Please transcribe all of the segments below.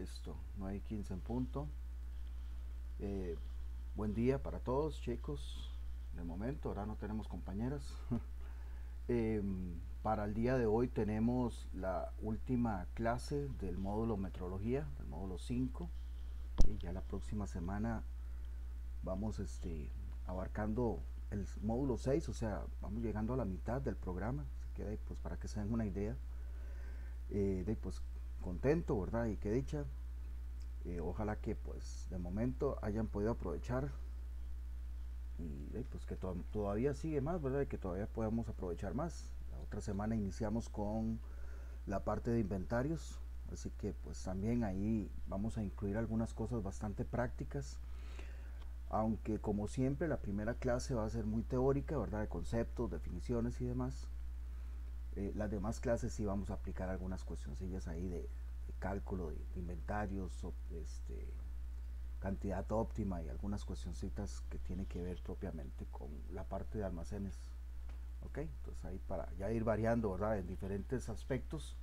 Listo, 9:15 en punto. Eh, Buen día para todos, chicos. De momento, ahora no tenemos compañeras. Para el día de hoy tenemos la última clase del módulo Metrología, del módulo 5. Y ya la próxima semana vamos abarcando el módulo 6, o sea, vamos llegando a la mitad del programa. Así que, pues, para que se den una idea, pues contento, ¿verdad? Y qué dicha. Ojalá que pues de momento hayan podido aprovechar y pues que todavía sigue más, ¿verdad? Y que todavía podamos aprovechar más. La otra semana iniciamos con la parte de inventarios, así que pues también ahí vamos a incluir algunas cosas bastante prácticas, aunque como siempre la primera clase va a ser muy teórica, ¿verdad? De conceptos, definiciones y demás. Las demás clases sí vamos a aplicar algunas cuestioncillas ahí de cálculo de inventarios, cantidad óptima y algunas cuestioncitas que tienen que ver propiamente con la parte de almacenes. Ok, entonces ahí para ya ir variando, ¿verdad? En diferentes aspectos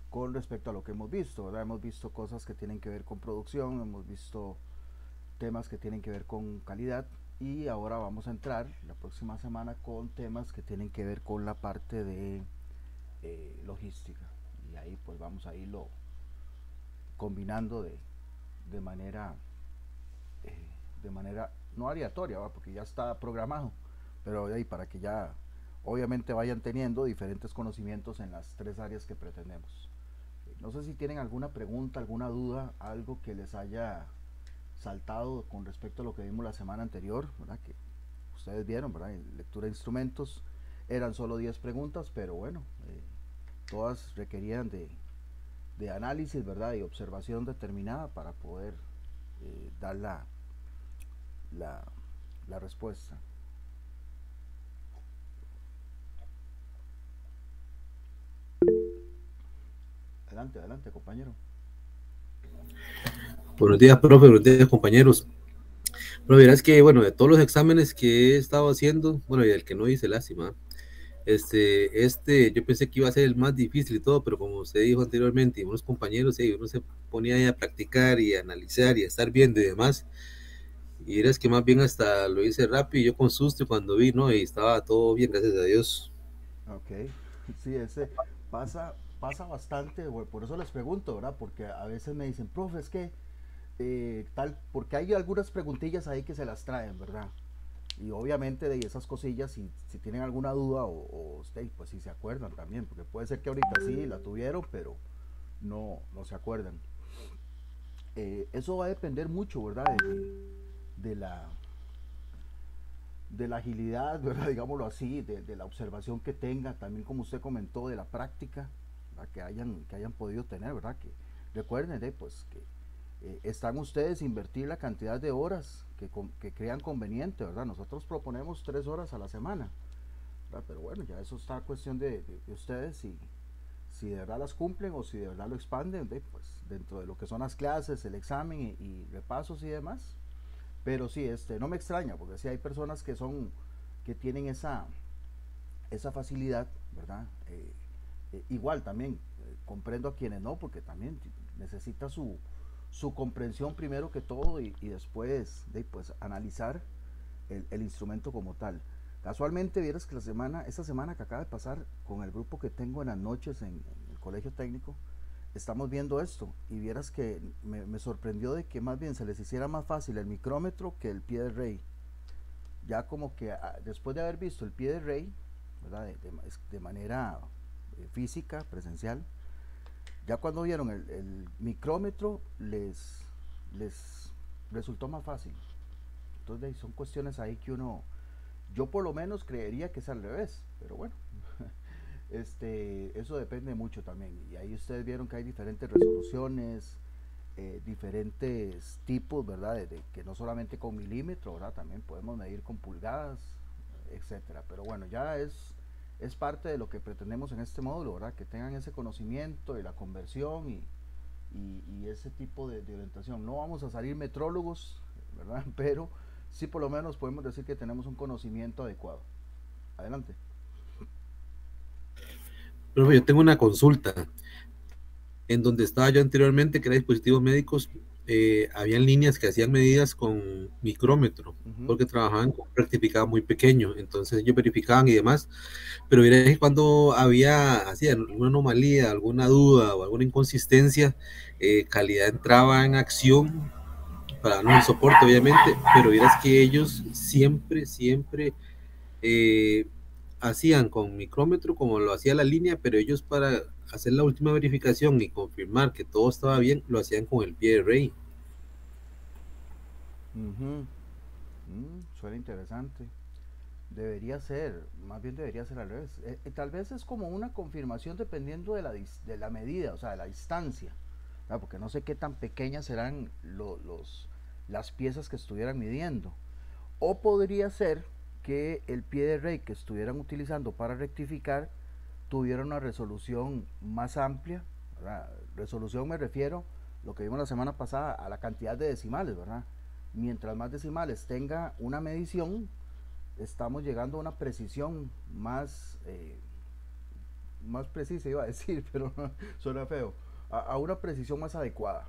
con respecto a lo que hemos visto, ¿verdad? Hemos visto cosas que tienen que ver con producción, hemos visto temas que tienen que ver con calidad y ahora vamos a entrar la próxima semana con temas que tienen que ver con la parte de logística, y ahí pues vamos a irlo combinando de manera de manera no aleatoria, ¿va? Porque ya está programado, pero ahí para que ya obviamente vayan teniendo diferentes conocimientos en las tres áreas que pretendemos. No sé si tienen alguna pregunta, alguna duda, algo que les haya saltado con respecto a lo que vimos la semana anterior, ¿verdad? Que ustedes vieron, ¿verdad? En lectura de instrumentos eran solo 10 preguntas, pero bueno, todas requerían de análisis, ¿verdad? Y observación determinada para poder dar la, la respuesta. Adelante, adelante, compañero. Buenos días, profe, buenos días, compañeros. Pero verás que, bueno, de todos los exámenes que he estado haciendo, bueno, y el que no hice, lástima, yo pensé que iba a ser el más difícil y todo, pero como usted dijo anteriormente, y unos compañeros, uno se ponía ahí a practicar y a analizar y a estar viendo y demás, y verás que más bien hasta lo hice rápido, y yo con susto cuando vi, ¿no? Y estaba todo bien, gracias a Dios. Ok, sí, ese pasa bastante, por eso les pregunto, ¿verdad? Porque a veces me dicen, profe, es que tal, porque hay algunas preguntillas ahí que se las traen, ¿verdad? Y obviamente de esas cosillas, si tienen alguna duda pues si se acuerdan también, porque puede ser que ahorita sí la tuvieron, pero no se acuerdan. Eso va a depender mucho, ¿verdad? De la, de la agilidad, ¿verdad? Digámoslo así, de la observación que tenga, también como usted comentó, de la práctica, ¿verdad? Que hayan podido tener, ¿verdad? Que recuerden, pues que están ustedes invertir la cantidad de horas que crean conveniente, ¿verdad? Nosotros proponemos 3 horas a la semana, ¿verdad? Pero bueno, ya eso está cuestión de ustedes, si de verdad las cumplen o si de verdad lo expanden, pues dentro de lo que son las clases, el examen y repasos y demás. Pero sí, no me extraña, porque sí hay personas que tienen esa facilidad, ¿verdad? Igual también comprendo a quienes no, porque también necesita su comprensión primero que todo y después pues analizar el instrumento como tal. Casualmente vieras que esta semana que acaba de pasar con el grupo que tengo en las noches en el colegio técnico, estamos viendo esto y vieras que me sorprendió de que más bien se les hiciera más fácil el micrómetro que el pie de rey. Ya como que después de haber visto el pie de rey, ¿verdad? De manera física, presencial, ya cuando vieron el micrómetro les resultó más fácil. Entonces son cuestiones ahí que yo por lo menos creería que es al revés, pero bueno, eso depende mucho también. Y ahí ustedes vieron que hay diferentes resoluciones, diferentes tipos, ¿verdad? Que no solamente con milímetros, ¿verdad? También podemos medir con pulgadas, etcétera. Pero bueno, ya es parte de lo que pretendemos en este módulo, ¿verdad? Que tengan ese conocimiento y la conversión y ese tipo de orientación. No vamos a salir metrólogos, ¿verdad? Pero sí por lo menos podemos decir que tenemos un conocimiento adecuado. Adelante. Profe, yo tengo una consulta. En donde estaba yo anteriormente, que era dispositivos médicos, habían líneas que hacían medidas con micrómetro, Ujú. porque trabajaban con un rectificado muy pequeño, entonces ellos verificaban y demás, pero era que cuando había así, alguna anomalía, alguna duda o alguna inconsistencia, calidad entraba en acción para darnos el soporte, obviamente, pero vieras que ellos siempre eh, hacían con micrómetro como lo hacía la línea, pero ellos para hacer la última verificación y confirmar que todo estaba bien, lo hacían con el pie de rey. Ujú. Suena interesante. Debería ser, más bien debería ser al revés. Tal vez es como una confirmación dependiendo de la medida, o sea, de la distancia, ¿verdad? Porque no sé qué tan pequeñas serán las piezas que estuvieran midiendo. O podría ser que el pie de rey que estuvieran utilizando para rectificar tuviera una resolución más amplia, ¿verdad? Resolución me refiero, lo que vimos la semana pasada, a la cantidad de decimales, ¿verdad? Mientras más decimales tenga una medición, estamos llegando a una precisión más precisa, iba a decir, pero suena feo, a una precisión más adecuada.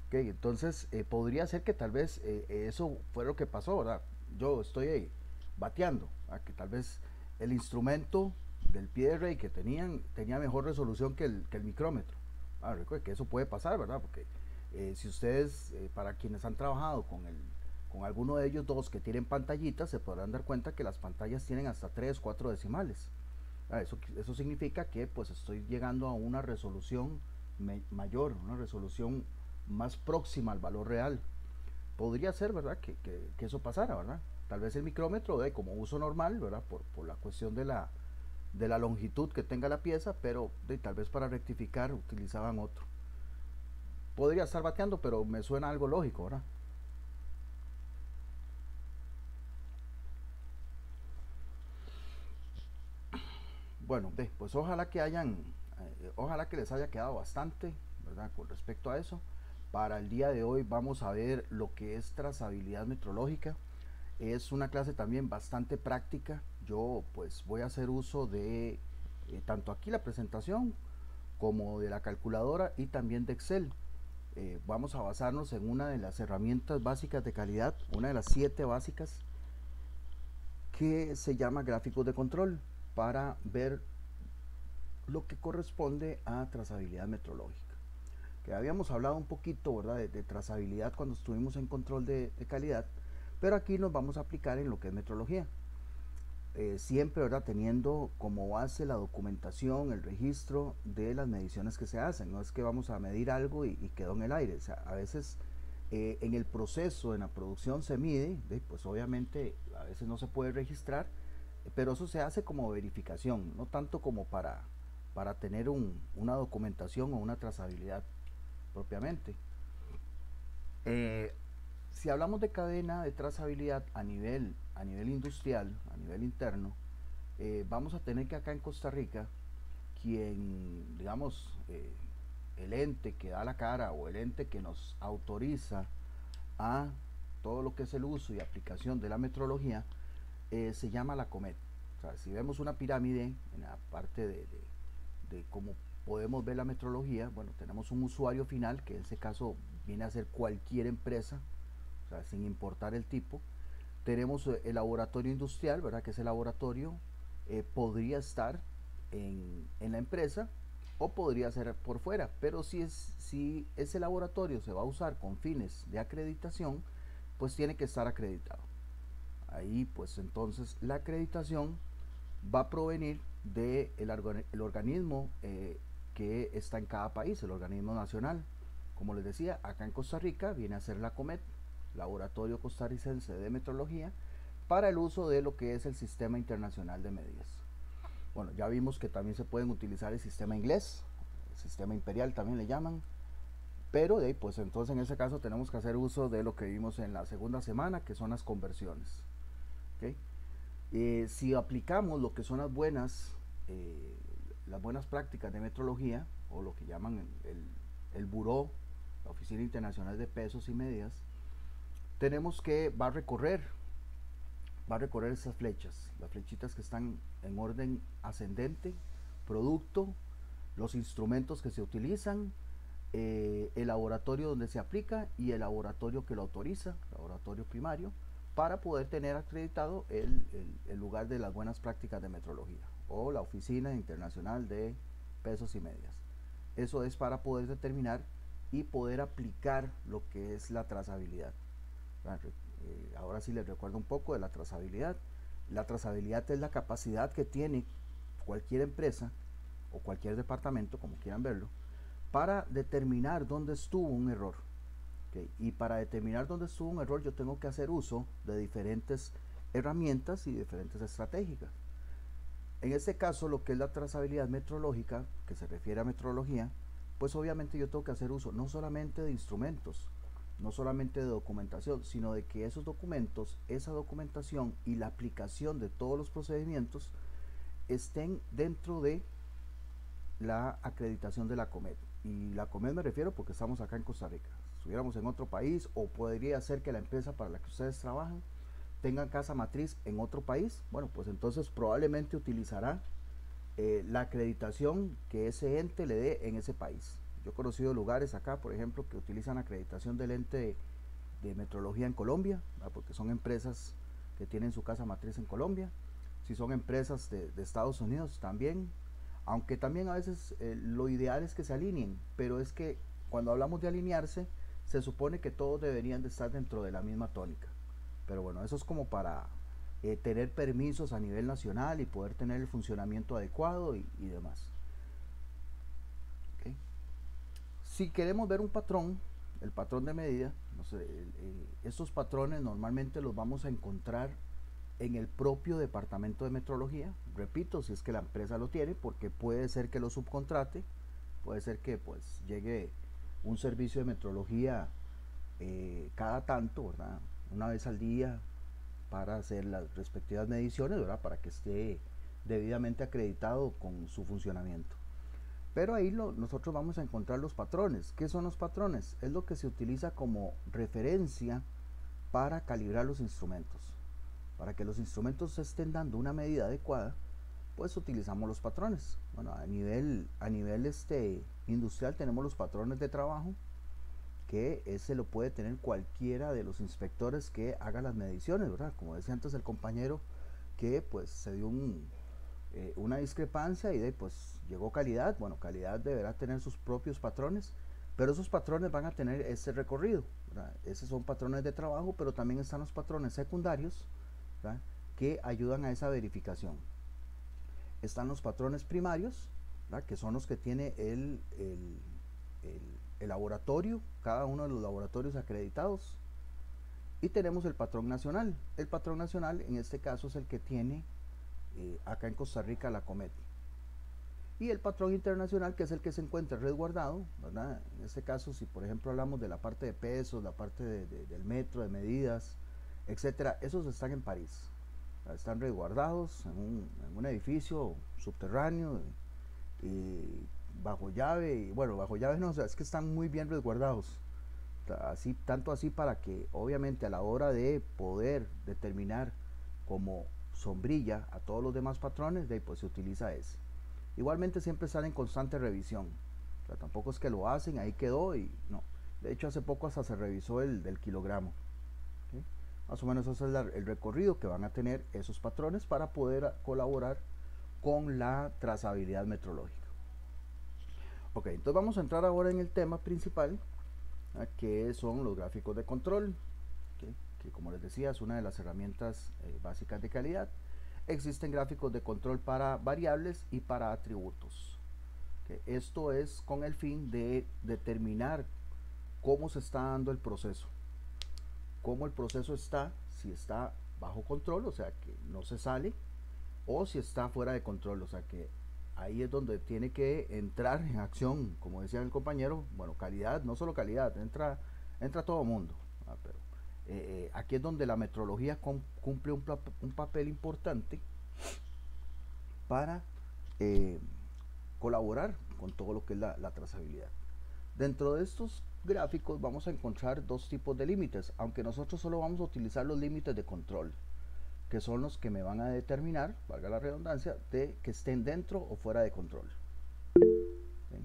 Okay, entonces podría ser que tal vez eso fue lo que pasó, ¿verdad? Yo estoy ahí bateando, a que tal vez el instrumento del pie de rey que tenía mejor resolución que el micrómetro. Recuerde que eso puede pasar, ¿verdad? Porque si ustedes, para quienes han trabajado con alguno de ellos dos que tienen pantallitas, se podrán dar cuenta que las pantallas tienen hasta 3 4 decimales. Eso significa que pues estoy llegando a una resolución mayor, una resolución más próxima al valor real. Podría ser, ¿verdad? Que eso pasara, ¿verdad? Tal vez el micrómetro de como uso normal, ¿verdad? Por la cuestión de la longitud que tenga la pieza, pero tal vez para rectificar utilizaban otro. Podría estar bateando, pero me suena algo lógico, ¿verdad? Bueno, pues ojalá que les haya quedado bastante, ¿verdad? Con respecto a eso. Para el día de hoy vamos a ver lo que es trazabilidad metrológica. Es una clase también bastante práctica. Yo pues voy a hacer uso de tanto aquí la presentación como de la calculadora y también de Excel. Vamos a basarnos en una de las herramientas básicas de calidad, una de las 7 básicas que se llama gráficos de control para ver lo que corresponde a trazabilidad metrológica. Que habíamos hablado un poquito, ¿verdad? De trazabilidad cuando estuvimos en control de calidad, pero aquí nos vamos a aplicar en lo que es metrología. Siempre, ¿verdad? Teniendo como base la documentación, el registro de las mediciones que se hacen. No es que vamos a medir algo y quedó en el aire. O sea, a veces en el proceso, en la producción se mide, pues obviamente a veces no se puede registrar, pero eso se hace como verificación, no tanto como para tener una documentación o una trazabilidad propiamente. Eh, si hablamos de cadena de trazabilidad a nivel industrial, a nivel interno, vamos a tener que acá en Costa Rica, quien, digamos, el ente que da la cara o el ente que nos autoriza a todo lo que es el uso y aplicación de la metrología, se llama la COMET. O sea, si vemos una pirámide en la parte de cómo podemos ver la metrología, bueno, tenemos un usuario final, que en ese caso viene a ser cualquier empresa, o sea, sin importar el tipo. Tenemos el laboratorio industrial, ¿verdad? Que ese laboratorio podría estar en la empresa o podría ser por fuera, pero si ese laboratorio se va a usar con fines de acreditación, pues tiene que estar acreditado. Ahí pues entonces la acreditación va a provenir del el organismo que está en cada país, el organismo nacional. Como les decía, acá en Costa Rica viene a ser la COMET, Laboratorio Costarricense de Metrología, para el uso de lo que es el Sistema Internacional de Medidas. Bueno, ya vimos que también se pueden utilizar el sistema inglés, el sistema imperial también le llaman, pero pues entonces en ese caso tenemos que hacer uso de lo que vimos en la segunda semana, que son las conversiones. ¿Okay? Si aplicamos lo que son eh, las buenas prácticas de metrología, o lo que llaman el Buró, la Oficina Internacional de Pesos y Medidas, tenemos que va a recorrer esas flechas, las flechitas que están en orden ascendente, producto, los instrumentos que se utilizan, el laboratorio donde se aplica y el laboratorio que lo autoriza, laboratorio primario, para poder tener acreditado el lugar de las buenas prácticas de metrología o la Oficina Internacional de Pesos y Medidas. Eso es para poder determinar y poder aplicar lo que es la trazabilidad. Ahora sí les recuerdo un poco de la trazabilidad. La trazabilidad es la capacidad que tiene cualquier empresa o cualquier departamento, como quieran verlo, para determinar dónde estuvo un error. ¿Okay? Y para determinar dónde estuvo un error yo tengo que hacer uso de diferentes herramientas y diferentes estrategias. En este caso, lo que es la trazabilidad metrológica, que se refiere a metrología, pues obviamente yo tengo que hacer uso no solamente de instrumentos, no solamente de documentación, sino de que esos documentos, esa documentación y la aplicación de todos los procedimientos estén dentro de la acreditación de la COMET. Y la COMET me refiero porque estamos acá en Costa Rica. Si estuviéramos en otro país, o podría ser que la empresa para la que ustedes trabajan tengan casa matriz en otro país, bueno, pues entonces probablemente utilizará la acreditación que ese ente le dé en ese país. Yo he conocido lugares acá, por ejemplo, que utilizan acreditación del ente de metrología en Colombia, ¿verdad? Porque son empresas que tienen su casa matriz en Colombia. Si son empresas de Estados Unidos también, aunque también a veces lo ideal es que se alineen, pero es que cuando hablamos de alinearse, se supone que todos deberían de estar dentro de la misma tónica. Pero bueno, eso es como para tener permisos a nivel nacional y poder tener el funcionamiento adecuado y demás. ¿Okay? Si queremos ver un patrón, el patrón de medida, no sé, estos patrones normalmente los vamos a encontrar en el propio departamento de metrología. Repito, si es que la empresa lo tiene, porque puede ser que lo subcontrate, puede ser que pues llegue un servicio de metrología cada tanto, ¿verdad? Una vez al día para hacer las respectivas mediciones, ¿verdad? Para que esté debidamente acreditado con su funcionamiento. Pero ahí nosotros vamos a encontrar los patrones. ¿Qué son los patrones? Es lo que se utiliza como referencia para calibrar los instrumentos. Para que los instrumentos estén dando una medida adecuada, pues utilizamos los patrones. Bueno, a nivel industrial tenemos los patrones de trabajo, que ese lo puede tener cualquiera de los inspectores que haga las mediciones, ¿verdad? Como decía antes el compañero, que pues se dio una discrepancia y de pues llegó calidad. Bueno, calidad deberá tener sus propios patrones, pero esos patrones van a tener ese recorrido, ¿verdad? Esos son patrones de trabajo, pero también están los patrones secundarios, ¿verdad? Que ayudan a esa verificación. Están los patrones primarios, ¿verdad? Que son los que tiene el laboratorio, cada uno de los laboratorios acreditados. Y tenemos el patrón nacional. El patrón nacional en este caso es el que tiene acá en Costa Rica la COMET. Y el patrón internacional, que es el que se encuentra resguardado, ¿verdad? En este caso, si por ejemplo hablamos de la parte de pesos, la parte del metro, de medidas, etcétera, esos están en París. Están resguardados en un edificio subterráneo y bajo llave. Y bueno, bajo llave no, o sea, es que están muy bien resguardados. Así, tanto así para que obviamente a la hora de poder determinar como sombrilla a todos los demás patrones, de ahí pues se utiliza ese. Igualmente siempre están en constante revisión. O sea, tampoco es que lo hacen, ahí quedó y no. De hecho, hace poco hasta se revisó el del kilogramo. ¿Okay? Más o menos ese es el recorrido que van a tener esos patrones para poder colaborar con la trazabilidad metrológica. Ok, entonces vamos a entrar ahora en el tema principal, que son los gráficos de control, ¿okay? Que como les decía es una de las herramientas básicas de calidad. Existen gráficos de control para variables y para atributos. ¿Okay? Esto es con el fin de determinar cómo se está dando el proceso, cómo el proceso está, si está bajo control, o sea que no se sale, o si está fuera de control, o sea que ahí es donde tiene que entrar en acción, como decía el compañero, bueno, calidad, no solo calidad, entra todo mundo, pero aquí es donde la metrología cumple un papel importante para colaborar con todo lo que es la trazabilidad. Dentro de estos gráficos vamos a encontrar dos tipos de límites, aunque nosotros solo vamos a utilizar los límites de control, que son los que me van a determinar, valga la redundancia, de que estén dentro o fuera de control. ¿Sí?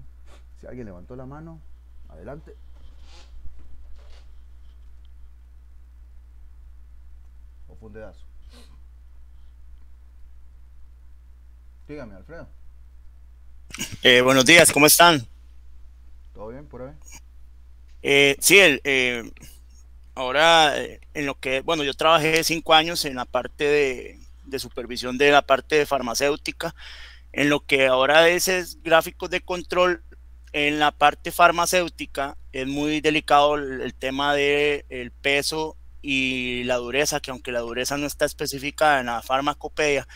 Si alguien levantó la mano, Adelante. O fundedazo. Dígame, Alfredo. Buenos días, ¿cómo están? ¿Todo bien por ahí? Sí, ahora en lo que, bueno, yo trabajé 5 años en la parte de supervisión de la parte de farmacéutica, en lo que ahora es gráficos de control. En la parte farmacéutica es muy delicado el tema del peso y la dureza, que aunque la dureza no está especificada en la farmacopedia,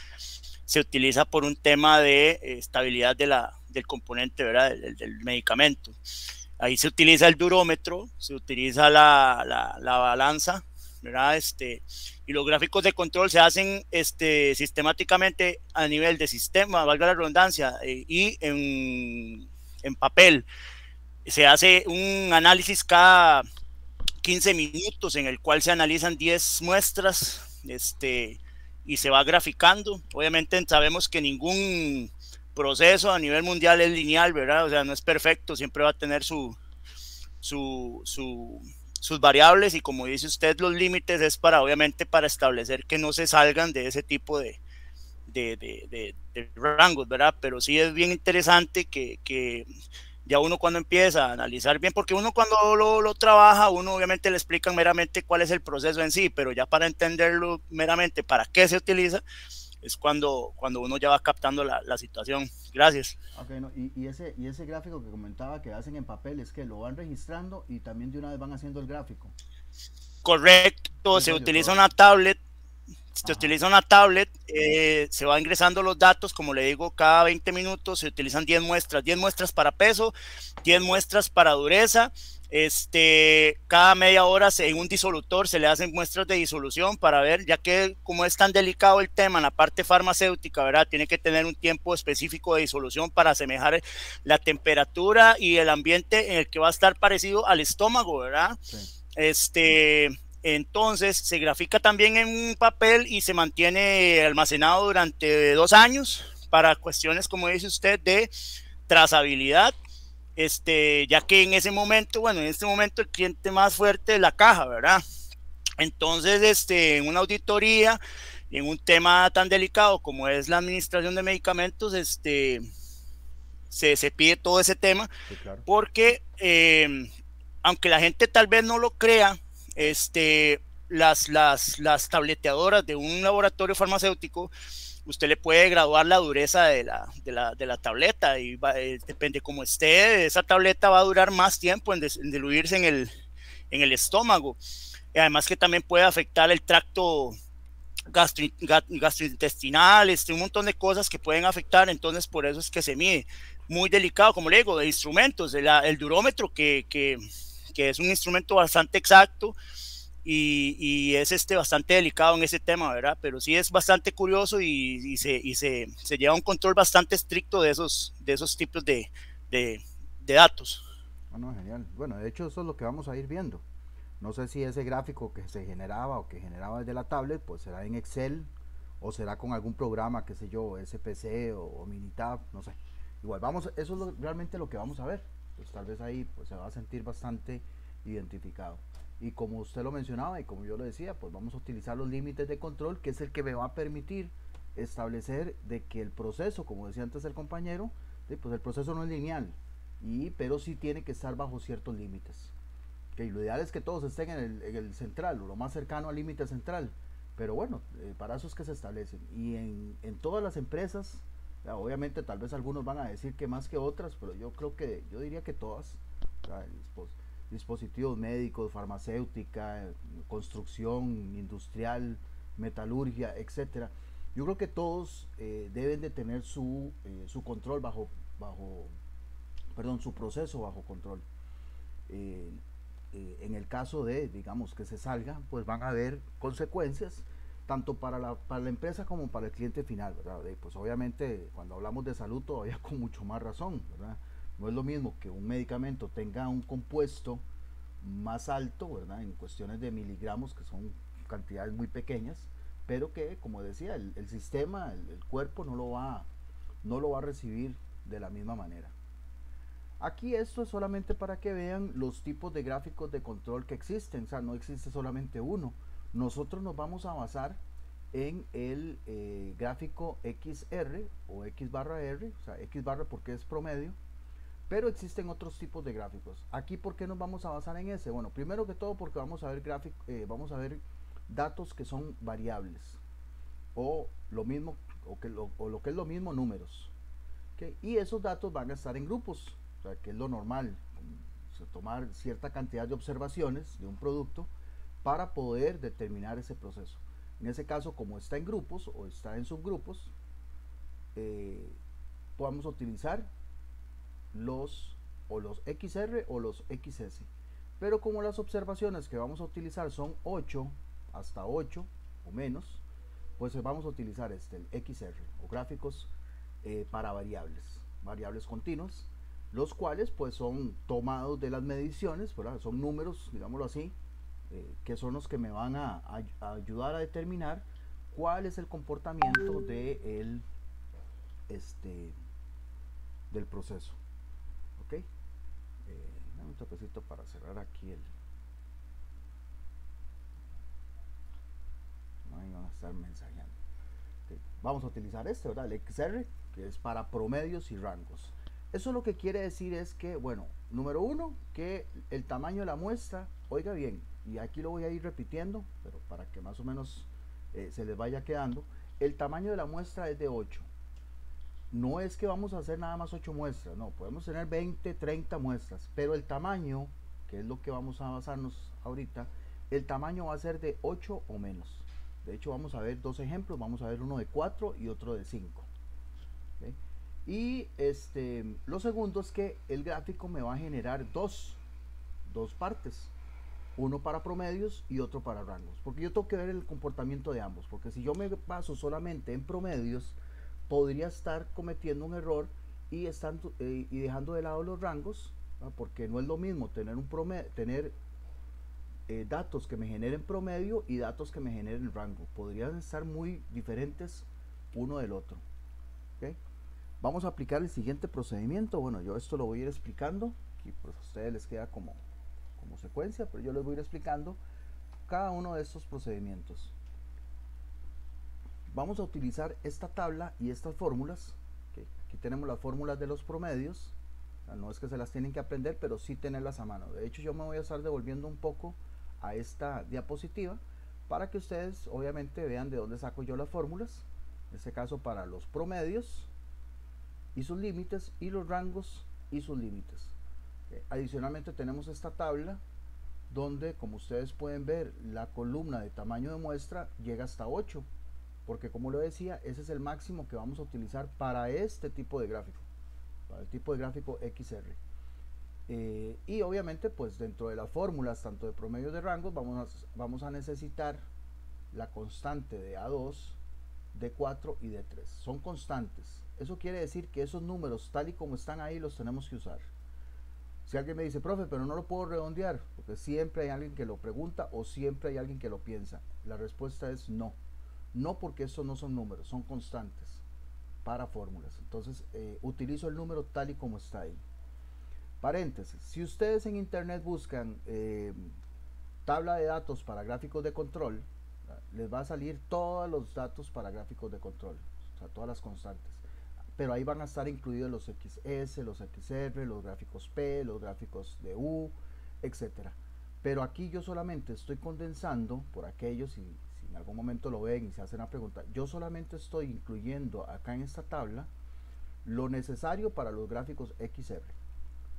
se utiliza por un tema de estabilidad del componente, ¿verdad? Del medicamento. Ahí se utiliza el durómetro, se utiliza la balanza, ¿verdad? Y los gráficos de control se hacen sistemáticamente a nivel de sistema, valga la redundancia, y en papel. Se hace un análisis cada 15 minutos en el cual se analizan 10 muestras, y se va graficando. Obviamente sabemos que ningún proceso a nivel mundial es lineal, ¿verdad? O sea, no es perfecto, siempre va a tener su, su, sus variables, y como dice usted, los límites es para, obviamente, para establecer que no se salgan de ese tipo de rangos, ¿verdad? Pero sí es bien interesante que ya uno cuando empieza a analizar bien, porque uno cuando lo trabaja, uno obviamente le explican meramente cuál es el proceso en sí, pero ya para entenderlo meramente para qué se utiliza, es cuando uno ya va captando la situación. Gracias. Okay, no, y ese gráfico que comentaba que hacen en papel es que lo van registrando y también de una vez van haciendo el gráfico. Correcto, En se serio, utiliza todo. una tablet. Se Ajá. utiliza una tablet, se va ingresando los datos, como le digo, cada 20 minutos se utilizan 10 muestras para peso, 10 muestras para dureza. Cada media hora en un disolutor se le hacen muestras de disolución para ver, ya que como es tan delicado el tema en la parte farmacéutica, ¿verdad? Tiene que tener un tiempo específico de disolución para asemejar la temperatura y el ambiente en el que va a estar parecido al estómago, ¿verdad? Sí. Entonces se grafica también en un papel y se mantiene almacenado durante 2 años para cuestiones, como dice usted, de trazabilidad. Ya que en ese momento, bueno, en este momento el cliente más fuerte es la caja, ¿verdad? Entonces, en una auditoría, en un tema tan delicado como es la administración de medicamentos, se pide todo ese tema, Sí, claro. porque aunque la gente tal vez no lo crea, las tableteadoras de un laboratorio farmacéutico, usted le puede graduar la dureza de la tableta, y depende cómo esté, esa tableta va a durar más tiempo en diluirse en el estómago. Y además que también puede afectar el tracto gastrointestinal, un montón de cosas que pueden afectar. Entonces por eso es que se mide. Muy delicado, como le digo, de instrumentos, el durómetro, que es un instrumento bastante exacto, y es bastante delicado en ese tema, ¿verdad? Pero sí es bastante curioso, y se lleva un control bastante estricto de esos tipos de datos. Bueno, genial. Bueno, de hecho eso es lo que vamos a ir viendo. No sé si ese gráfico que se generaba o que generaba desde la tablet, pues será en Excel o será con algún programa, qué sé yo, SPC o Minitab, no sé. Igual vamos, eso es realmente lo que vamos a ver. Pues tal vez ahí pues se va a sentir bastante identificado. Y como usted lo mencionaba y como yo lo decía, pues vamos a utilizar los límites de control, que es el que me va a permitir establecer de que el proceso, como decía antes el compañero, pues el proceso no es lineal, pero sí tiene que estar bajo ciertos límites. Que lo ideal es que todos estén en el central, o lo más cercano al límite central. Pero bueno, para eso es que se establecen. Y en todas las empresas, obviamente tal vez algunos van a decir que más que otras, pero yo diría que todas, dispositivos médicos, farmacéutica, construcción, industrial, metalurgia, etcétera. Yo creo que todos deben de tener su control perdón, su proceso bajo control. Eh, en el caso de, digamos, que se salga, pues van a haber consecuencias tanto para la empresa como para el cliente final, ¿verdad? Pues obviamente cuando hablamos de salud todavía con mucho más razón, ¿verdad? No es lo mismo que un medicamento tenga un compuesto más alto, ¿verdad? En cuestiones de miligramos, que son cantidades muy pequeñas, pero que, como decía, el sistema, el cuerpo no lo va a recibir de la misma manera. Aquí esto es solamente para que vean los tipos de gráficos de control que existen, o sea, no existe solamente uno. Nosotros nos vamos a basar en el gráfico XR o X barra R, o sea, X barra porque es promedio, pero existen otros tipos de gráficos. Aquí, ¿por qué nos vamos a basar en ese? Bueno, primero que todo porque vamos a ver vamos a ver datos que son variables o lo mismo o lo que es lo mismo, números. ¿Okay? Y esos datos van a estar en grupos, o sea, que es lo normal, tomar cierta cantidad de observaciones de un producto para poder determinar ese proceso. En ese caso, como está en grupos o está en subgrupos, podemos utilizar los XR o los XS. Pero como las observaciones que vamos a utilizar son 8 hasta 8 o menos, pues vamos a utilizar el XR o gráficos para variables continuas, los cuales pues son tomados de las mediciones, ¿verdad? Son números, digámoslo así, que son los que me van a ayudar a determinar cuál es el comportamiento del proceso. Ok, dame un toquecito para cerrar aquí no ahí van a estar mensajeando. Okay. Vamos a utilizar ¿verdad? El XR, que es para promedios y rangos. Eso lo que quiere decir es que, bueno, número uno, que el tamaño de la muestra, oiga bien, y aquí lo voy a ir repitiendo, pero para que más o menos se les vaya quedando, el tamaño de la muestra es de 8. No es que vamos a hacer nada más 8 muestras, no, podemos tener 20, 30 muestras, pero el tamaño, que es lo que vamos a basarnos ahorita, el tamaño va a ser de 8 o menos. De hecho, vamos a ver dos ejemplos, vamos a ver uno de 4 y otro de 5. ¿Okay? Y lo segundo es que el gráfico me va a generar dos partes, uno para promedios y otro para rangos, porque yo tengo que ver el comportamiento de ambos, porque si yo me baso solamente en promedios, podría estar cometiendo un error y dejando de lado los rangos, ¿no? Porque no es lo mismo tener datos que me generen promedio y datos que me generen rango, podrían estar muy diferentes uno del otro. ¿Okay? Vamos a aplicar el siguiente procedimiento. Bueno, yo esto lo voy a ir explicando, aquí pues a ustedes les queda como secuencia, pero yo les voy a ir explicando cada uno de estos procedimientos. Vamos a utilizar esta tabla y estas fórmulas. Okay. Aquí tenemos las fórmulas de los promedios, o sea, no es que se las tienen que aprender, pero sí tenerlas a mano. De hecho, yo me voy a estar devolviendo un poco a esta diapositiva para que ustedes obviamente vean de dónde saco yo las fórmulas, en este caso para los promedios y sus límites, y los rangos y sus límites. Adicionalmente tenemos esta tabla donde, como ustedes pueden ver, la columna de tamaño de muestra llega hasta 8, porque como lo decía, ese es el máximo que vamos a utilizar para este tipo de gráfico, para el tipo de gráfico XR. Y obviamente pues dentro de las fórmulas tanto de promedio de rangos vamos a necesitar la constante de A2, D4 y D3. Son constantes. Eso quiere decir que esos números tal y como están ahí los tenemos que usar. Si alguien me dice, profe, pero no lo puedo redondear, porque siempre hay alguien que lo pregunta o siempre hay alguien que lo piensa. La respuesta es no. No, porque estos no son números, son constantes para fórmulas. Entonces utilizo el número tal y como está ahí. Paréntesis, si ustedes en internet buscan tabla de datos para gráficos de control, les va a salir todos los datos para gráficos de control, o sea, todas las constantes. Pero ahí van a estar incluidos los XS, los XR, los gráficos P, los gráficos de U, etcétera. Pero aquí yo solamente estoy condensando, por aquellos, si en algún momento lo ven y se hacen la pregunta, yo solamente estoy incluyendo acá en esta tabla lo necesario para los gráficos XR.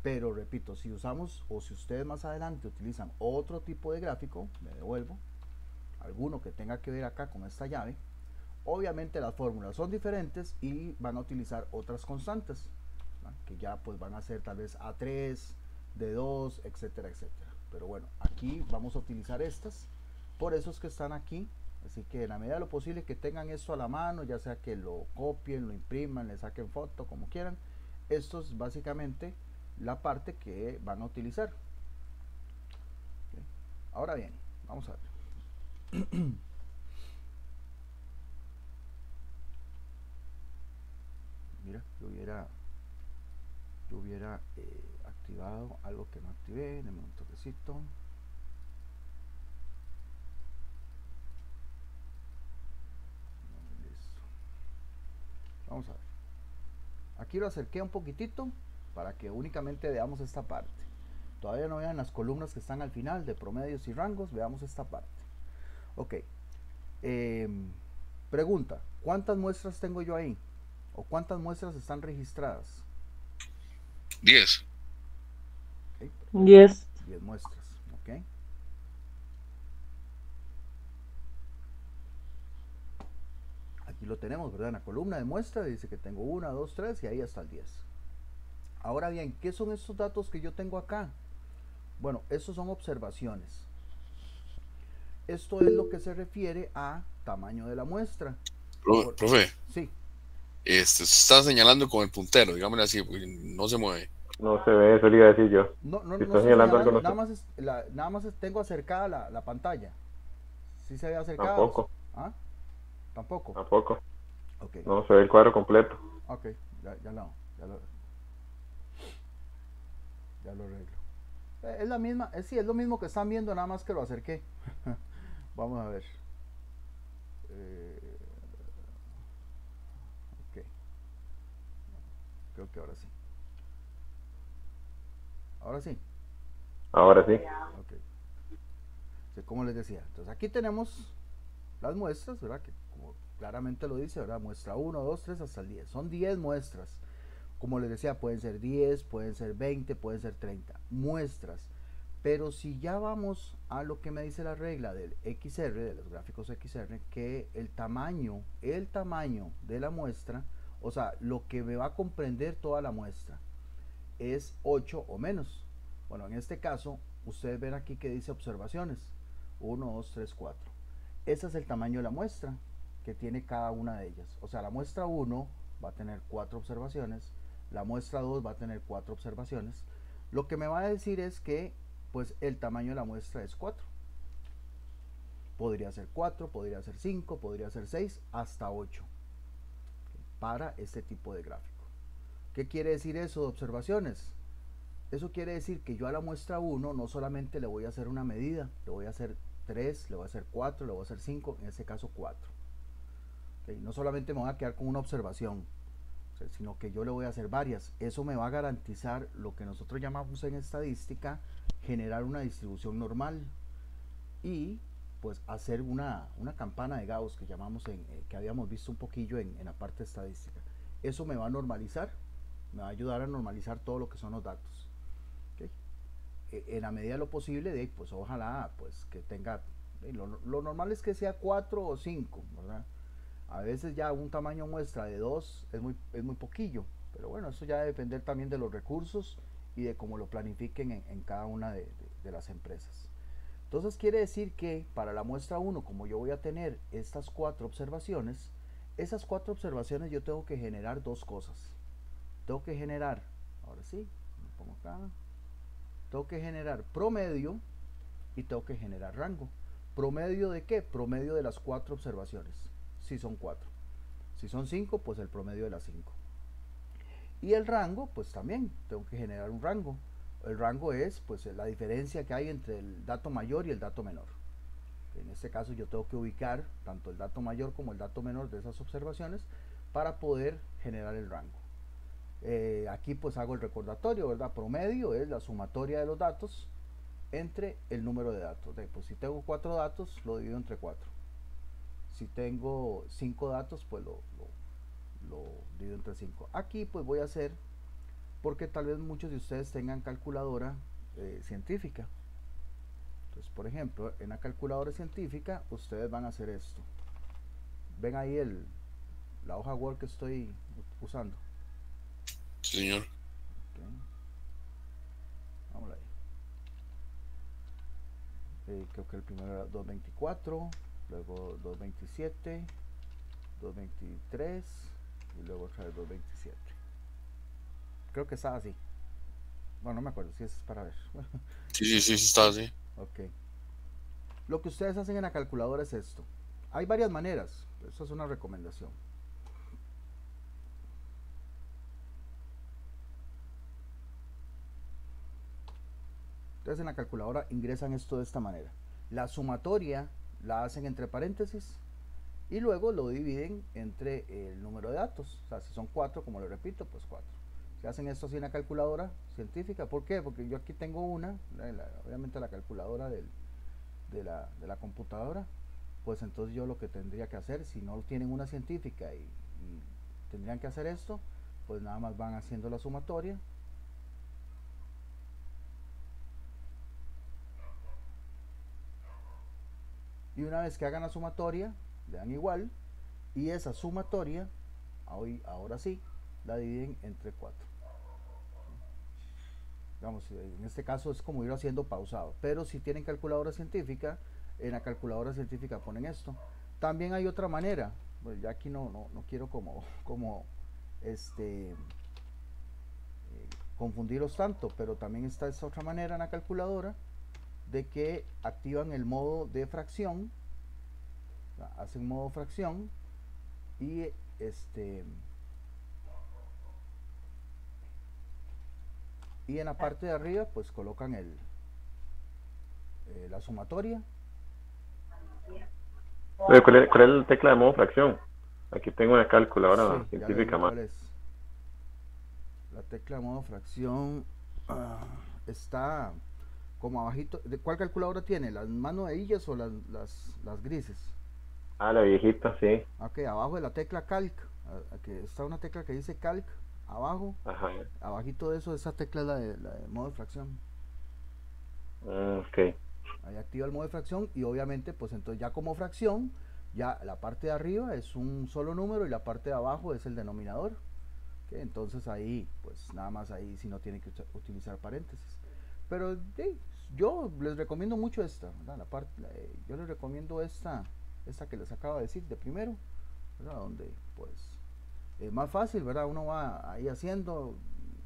Pero repito, si usamos o si ustedes más adelante utilizan otro tipo de gráfico, me devuelvo, alguno que tenga que ver acá con esta llave, obviamente las fórmulas son diferentes y van a utilizar otras constantes, ¿no? Que ya pues van a ser tal vez A3, D2, etcétera, etcétera. Pero bueno, aquí vamos a utilizar estas, por eso es que están aquí. Así que en la medida de lo posible que tengan esto a la mano, ya sea que lo copien, lo impriman, le saquen foto, como quieran. Esto es básicamente la parte que van a utilizar. Okay. Ahora bien, vamos a ver. Mira, yo hubiera activado algo que no activé. Deme un toquecito. Listo. Vamos a ver. Aquí lo acerqué un poquitito para que únicamente veamos esta parte. Todavía no vean las columnas que están al final de promedios y rangos. Veamos esta parte. Ok. Pregunta, ¿cuántas muestras tengo yo ahí? ¿O cuántas muestras están registradas? 10. Okay. 10. 10 muestras. Ok. Aquí lo tenemos, ¿verdad? En la columna de muestra dice que tengo 1, 2, 3 y ahí hasta el 10. Ahora bien, ¿qué son estos datos que yo tengo acá? Bueno, estos son observaciones. Esto es lo que se refiere a tamaño de la muestra. Profe. Sí. Se está señalando con el puntero, digámosle así, porque no se mueve. No se ve, eso le iba a decir yo. No Si estoy señalando señalando, algo, nada más tengo acercada la pantalla. ¿Sí se ve acercada? Tampoco. ¿Ah? ¿Tampoco? Tampoco. Okay. No se ve el cuadro completo. Ok, ya lo arreglo. Es la misma, sí, es lo mismo que están viendo, nada más que lo acerqué. Vamos a ver. Ok. Creo que ahora sí. Ahora sí. Ahora sí. Ok. Sí, como les decía, entonces aquí tenemos las muestras, ¿verdad? Que como claramente lo dice, ¿verdad? Muestra 1, 2, 3 hasta el 10. Son 10 muestras. Como les decía, pueden ser 10, pueden ser 20, pueden ser 30 muestras. Pero si ya vamos a lo que me dice la regla del XR, de los gráficos XR, que el tamaño de la muestra, o sea, lo que me va a comprender toda la muestra, es 8 o menos. Bueno, en este caso, ustedes ven aquí que dice observaciones. 1, 2, 3, 4. Ese es el tamaño de la muestra que tiene cada una de ellas. O sea, la muestra 1 va a tener 4 observaciones, la muestra 2 va a tener 4 observaciones. Lo que me va a decir es que pues el tamaño de la muestra es 4. Podría ser 4, podría ser 5, podría ser 6, hasta 8 para este tipo de gráfico. ¿Qué quiere decir eso de observaciones? Eso quiere decir que yo a la muestra 1 no solamente le voy a hacer una medida, le voy a hacer 3, le voy a hacer 4, le voy a hacer 5, en este caso 4. ¿Okay? No solamente me voy a quedar con una observación, sino que yo le voy a hacer varias. Eso me va a garantizar lo que nosotros llamamos en estadística generar una distribución normal y pues hacer una campana de Gauss que llamamos que habíamos visto un poquillo en la parte estadística. Eso me va a normalizar, me va a ayudar a normalizar todo lo que son los datos. ¿Okay? En la medida de lo posible, pues ojalá pues que tenga, lo normal es que sea 4 o 5, ¿verdad? A veces ya un tamaño muestra de 2 es muy poquillo, pero bueno, eso ya va a depender también de los recursos y de cómo lo planifiquen en cada una de las empresas. Entonces quiere decir que para la muestra 1, como yo voy a tener estas 4 observaciones, esas 4 observaciones yo tengo que generar dos cosas. Tengo que generar, ahora sí, me pongo acá, tengo que generar promedio y tengo que generar rango. ¿Promedio de qué? Promedio de las 4 observaciones. Si son 4. Si son 5, pues el promedio de las 5. Y el rango, pues también tengo que generar un rango. El rango es pues la diferencia que hay entre el dato mayor y el dato menor. En este caso yo tengo que ubicar tanto el dato mayor como el dato menor de esas observaciones para poder generar el rango. Aquí pues hago el recordatorio, ¿verdad? Promedio es la sumatoria de los datos entre el número de datos. Pues si tengo 4 datos, lo divido entre 4. Si tengo 5 datos, pues lo divido entre 5. Aquí pues voy a hacer, porque tal vez muchos de ustedes tengan calculadora científica. Entonces, por ejemplo, en la calculadora científica, ustedes van a hacer esto. ¿Ven ahí la hoja Word que estoy usando? Sí, señor. Okay. Vamos ahí. Creo que el primero era 224, luego 227, 223 y luego otra vez 227. Creo que está así. Bueno, no me acuerdo si es para ver. Sí, está así. Ok. Lo que ustedes hacen en la calculadora es esto. Hay varias maneras. Eso es una recomendación. Entonces en la calculadora ingresan esto de esta manera. La sumatoria la hacen entre paréntesis y luego lo dividen entre el número de datos. O sea, si son 4, como lo repito, pues 4. Si hacen esto así en la calculadora científica, ¿por qué? Porque yo aquí tengo una, obviamente la calculadora de la computadora, pues entonces yo lo que tendría que hacer, si no tienen una científica y tendrían que hacer esto, pues nada más van haciendo la sumatoria. Y una vez que hagan la sumatoria, le dan igual, y esa sumatoria, ahora sí, la dividen entre 4. Digamos, en este caso es como ir haciendo pausado, pero si tienen calculadora científica, en la calculadora científica ponen esto. También hay otra manera, pues ya aquí no quiero como confundirlos tanto, pero también está esta otra manera en la calculadora de que activan el modo de fracción, hacen modo fracción y y en la parte de arriba pues colocan la sumatoria. ¿Cuál es la tecla de modo fracción? Aquí tengo una calculadora Sí, científica más. ¿cuál es? La tecla de modo fracción está como abajito. ¿De cuál calculadora tiene? ¿Las más novedillas o las grises? Ah, la viejita, sí. Ok, abajo de la tecla calc, aquí está una tecla que dice calc, abajo. Ajá. Abajito de eso, esa tecla es la de modo de fracción. Ok. Ahí activa el modo de fracción y obviamente pues entonces ya como fracción, ya la parte de arriba es un solo número y la parte de abajo es el denominador. Okay, entonces ahí pues nada más ahí si no tienen que utilizar paréntesis. Pero sí, yo les recomiendo mucho esta, ¿verdad? Yo les recomiendo esta que les acabo de decir de primero, ¿verdad? Donde pues es más fácil, ¿verdad? Uno va ahí haciendo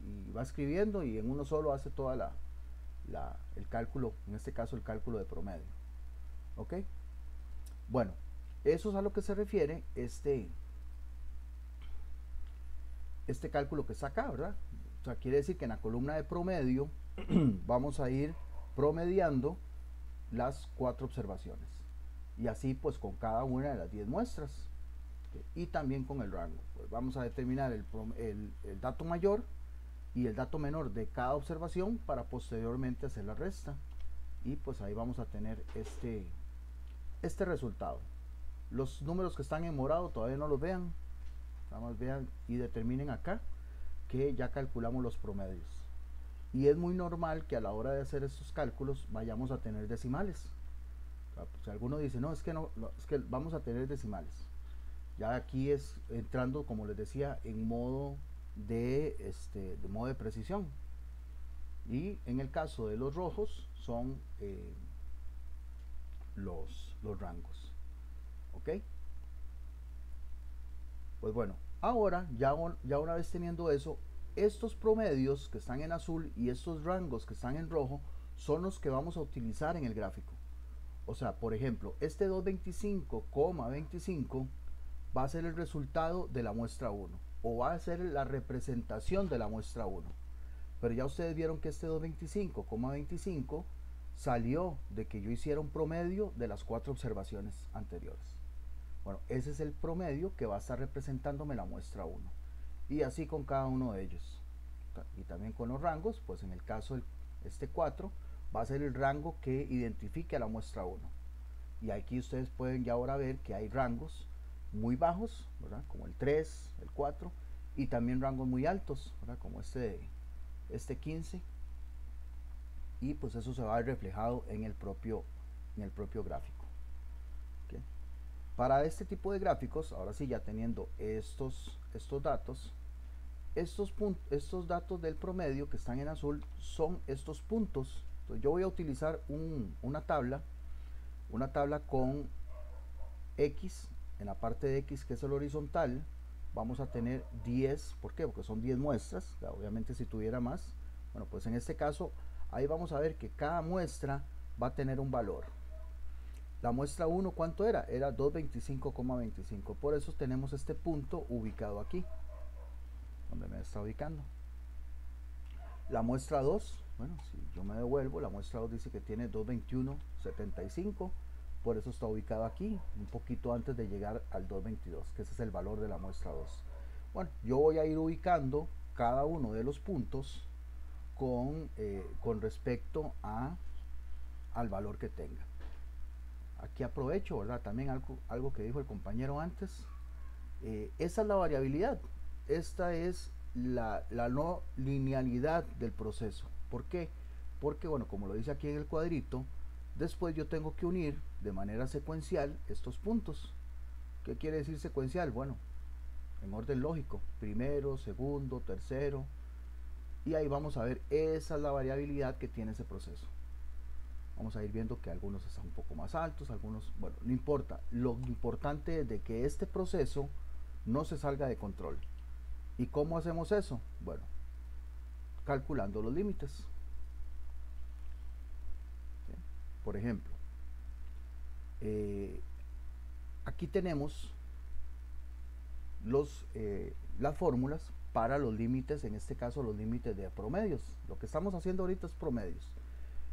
y va escribiendo y en uno solo hace toda el cálculo, en este caso el cálculo de promedio. ¿Ok? Bueno, eso es a lo que se refiere este cálculo que está acá, ¿verdad? O sea, quiere decir que en la columna de promedio vamos a ir promediando las 4 observaciones. Y así pues con cada una de las 10 muestras. Y también con el rango. Pues vamos a determinar el dato mayor y el dato menor de cada observación para posteriormente hacer la resta. Y pues ahí vamos a tener este resultado. Los números que están en morado todavía no los vean. Nada más vean y determinen acá que ya calculamos los promedios. Y es muy normal que a la hora de hacer estos cálculos vayamos a tener decimales. Si alguno dice, no, es que vamos a tener decimales. Ya aquí es entrando, como les decía, en modo de modo de precisión. Y en el caso de los rojos son los rangos. ¿Ok? Pues bueno, ahora ya una vez teniendo eso, estos promedios que están en azul y estos rangos que están en rojo son los que vamos a utilizar en el gráfico. O sea, por ejemplo, este 225,25 va a ser el resultado de la muestra 1 o va a ser la representación de la muestra 1. Pero ya ustedes vieron que este 225,25 salió de que yo hiciera un promedio de las 4 observaciones anteriores. Bueno, ese es el promedio que va a estar representándome la muestra 1. Y así con cada uno de ellos. Y también con los rangos, pues en el caso este 4 va a ser el rango que identifique a la muestra 1. Y aquí ustedes pueden ya ahora ver que hay rangos muy bajos, ¿verdad? Como el 3, el 4, y también rangos muy altos, ¿verdad? Como este 15. Y pues eso se va a ver reflejado en el propio gráfico. ¿Okay? Para este tipo de gráficos, ahora sí, ya teniendo estos datos, estos datos del promedio que están en azul son estos puntos. Entonces yo voy a utilizar una tabla con X, en la parte de X que es el horizontal, vamos a tener 10, ¿por qué? Porque son 10 muestras, obviamente si tuviera más, bueno, pues en este caso, ahí vamos a ver que cada muestra va a tener un valor. La muestra 1, ¿cuánto era? Era 225,25, por eso tenemos este punto ubicado aquí, donde me está ubicando. La muestra 2 Bueno, si yo me devuelvo, la muestra 2 dice que tiene 221.75, por eso está ubicado aquí, un poquito antes de llegar al 222, que ese es el valor de la muestra 2. Bueno, yo voy a ir ubicando cada uno de los puntos con respecto al valor que tenga. Aquí aprovecho, ¿verdad? También algo que dijo el compañero antes. Esa es la variabilidad. Esta es la no linealidad del proceso. ¿Por qué? Porque, bueno, como lo dice aquí en el cuadrito, después yo tengo que unir de manera secuencial estos puntos. ¿Qué quiere decir secuencial? Bueno, en orden lógico, primero, segundo, tercero, y ahí vamos a ver, esa es la variabilidad que tiene ese proceso. Vamos a ir viendo que algunos están un poco más altos, algunos, bueno, no importa. Lo importante es de que este proceso no se salga de control. ¿Y cómo hacemos eso? Bueno, calculando los límites. ¿Sí? Por ejemplo, aquí tenemos las fórmulas para los límites, en este caso los límites de promedios. Lo que estamos haciendo ahorita es promedios.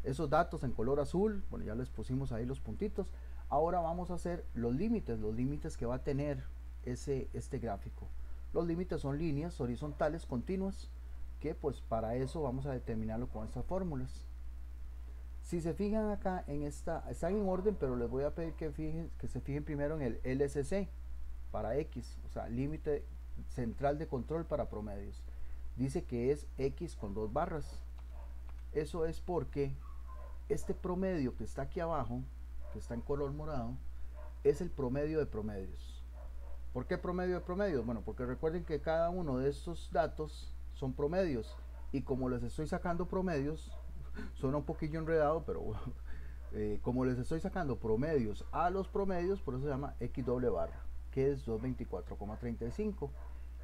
Esos datos en color azul, bueno, ya les pusimos ahí los puntitos. Ahora vamos a hacer los límites que va a tener este gráfico. Los límites son líneas horizontales continuas, que pues para eso vamos a determinarlo con estas fórmulas. Si se fijan acá en esta, están en orden, pero les voy a pedir que se fijen primero en el LCC para X, o sea, límite central de control para promedios. Dice que es X con 2 barras. Eso es porque este promedio que está aquí abajo, que está en color morado, es el promedio de promedios. ¿Por qué promedio de promedios? Bueno, porque recuerden que cada uno de estos datos son promedios, y como les estoy sacando promedios, suena un poquillo enredado, pero como les estoy sacando promedios a los promedios, por eso se llama X doble barra, que es 224,35,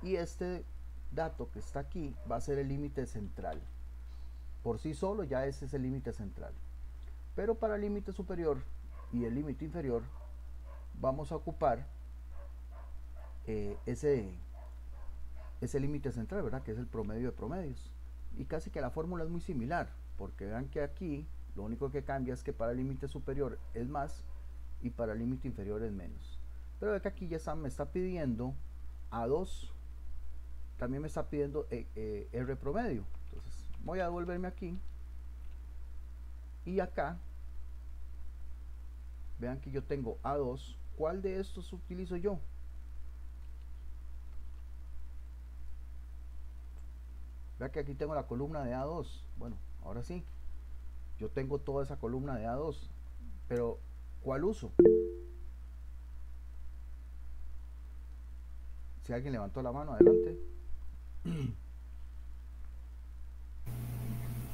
y este dato que está aquí va a ser el límite central. Por sí solo ya ese es el límite central, pero para el límite superior y el límite inferior vamos a ocupar ese límite central, ¿verdad? Que es el promedio de promedios, y casi que la fórmula es muy similar, porque vean que aquí lo único que cambia es que para el límite superior es más y para el límite inferior es menos. Pero ve que aquí ya me está pidiendo A2, también me está pidiendo R promedio. Entonces voy a devolverme aquí, y acá vean que yo tengo A2. ¿Cuál de estos utilizo yo? Vean que aquí tengo la columna de A2. Bueno, ahora sí, yo tengo toda esa columna de A2, pero ¿cuál uso? Si alguien levantó la mano, adelante.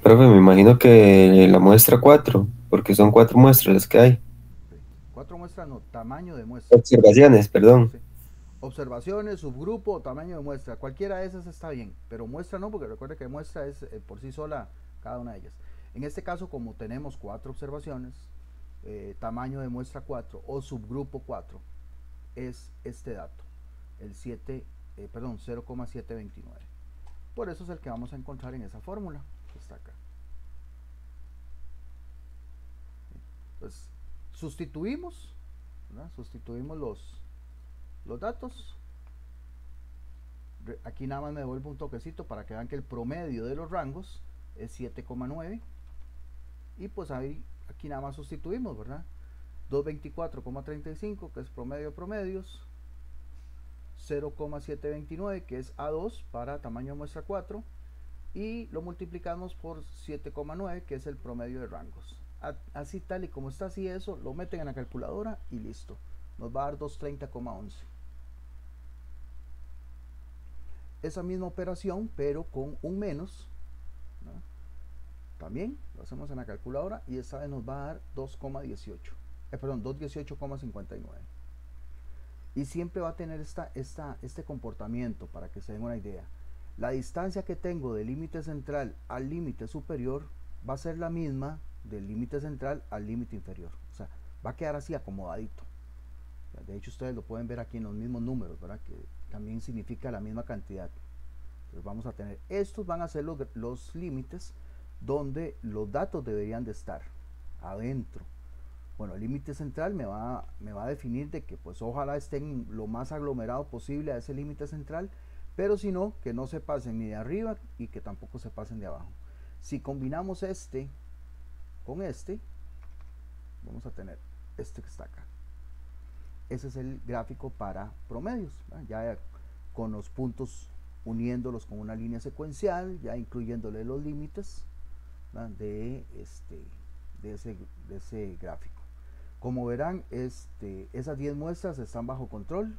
Profe, me imagino que la muestra 4, porque son 4 muestras las que hay. 4 muestras, no, tamaño de muestra. Observaciones, perdón. Sí. Observaciones, subgrupo, tamaño de muestra, cualquiera de esas está bien, pero muestra no, porque recuerde que muestra es por sí sola cada una de ellas. En este caso, como tenemos 4 observaciones, tamaño de muestra 4 o subgrupo 4 es este dato, el 0,729. Por eso es el que vamos a encontrar en esa fórmula que está acá. Pues sustituimos, ¿verdad? Sustituimos los datos. Aquí nada más me devuelvo un toquecito para que vean que el promedio de los rangos es 7,9, y pues ahí aquí nada más sustituimos, ¿verdad? 224,35, que es promedio de promedios, 0,729, que es A2 para tamaño de muestra 4, y lo multiplicamos por 7,9, que es el promedio de rangos. Así tal y como está, así eso, lo meten en la calculadora y listo. Nos va a dar 230,11. Esa misma operación, pero con un menos, ¿no? También lo hacemos en la calculadora, y esta vez nos va a dar 218,59. Y siempre va a tener este comportamiento, para que se den una idea. La distancia que tengo del límite central al límite superior va a ser la misma del límite central al límite inferior. O sea, va a quedar así acomodadito. De hecho, ustedes lo pueden ver aquí en los mismos números, ¿verdad? Que también significa la misma cantidad. Entonces vamos a tener, estos van a ser los límites donde los datos deberían de estar adentro. Bueno, el límite central me va a definir de que pues ojalá estén lo más aglomerado posible a ese límite central, pero si no, que no se pasen ni de arriba y que tampoco se pasen de abajo. Si combinamos este con este, vamos a tener este que está acá. Ese es el gráfico para promedios, ¿verdad? Ya con los puntos uniéndolos con una línea secuencial, ya incluyéndole los límites, ¿verdad? de ese gráfico. Como verán, esas 10 muestras están bajo control,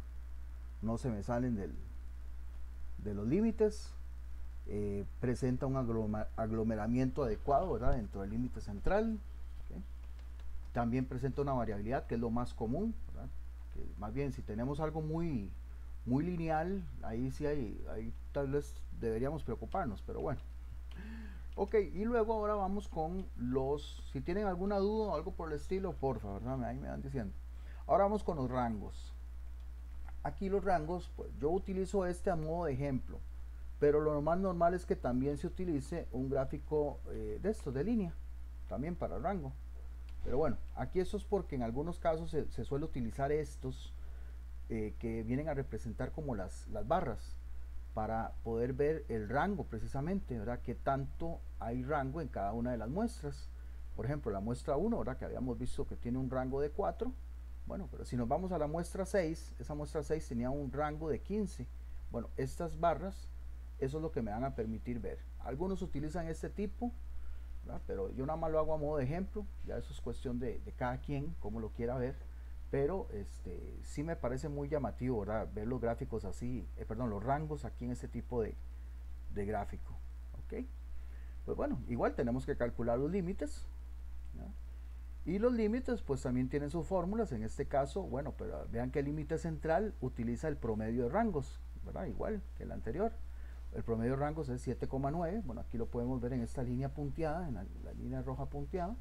no se me salen de los límites, presenta un aglomeramiento adecuado, ¿verdad? Dentro del límite central. ¿Okay? También presenta una variabilidad que es lo más común, ¿verdad? Que más bien si tenemos algo muy lineal, ahí sí ahí tal vez deberíamos preocuparnos, pero bueno. Ok, y luego ahora vamos con si tienen alguna duda o algo por el estilo, por favor, ¿no? Ahí me van diciendo. Ahora vamos con los rangos. Aquí los rangos, pues yo utilizo a modo de ejemplo, pero lo más normal es que también se utilice un gráfico de línea, también para el rango. Pero bueno, aquí esto es porque en algunos casos se suele utilizar estos que vienen a representar como las barras, para poder ver el rango precisamente, ¿verdad? Que tanto hay rango en cada una de las muestras. Por ejemplo, la muestra 1, ¿verdad? Que habíamos visto que tiene un rango de 4. Bueno, pero si nos vamos a la muestra 6, esa muestra 6 tenía un rango de 15. Bueno, estas barras, eso es lo que me van a permitir ver. Algunos utilizan este tipo, ¿verdad? Pero yo nada más lo hago a modo de ejemplo. Ya eso es cuestión de cada quien, como lo quiera ver. Pero sí me parece muy llamativo, ¿verdad? Ver los gráficos así, los rangos aquí en este tipo de gráfico. ¿Ok? Pues bueno, igual tenemos que calcular los límites, ¿no? Y los límites pues también tienen sus fórmulas. En este caso, bueno, pero vean que el límite central utiliza el promedio de rangos, ¿verdad? Igual que el anterior. El promedio de rangos es 7,9. Bueno, aquí lo podemos ver en esta línea punteada, en la línea roja punteada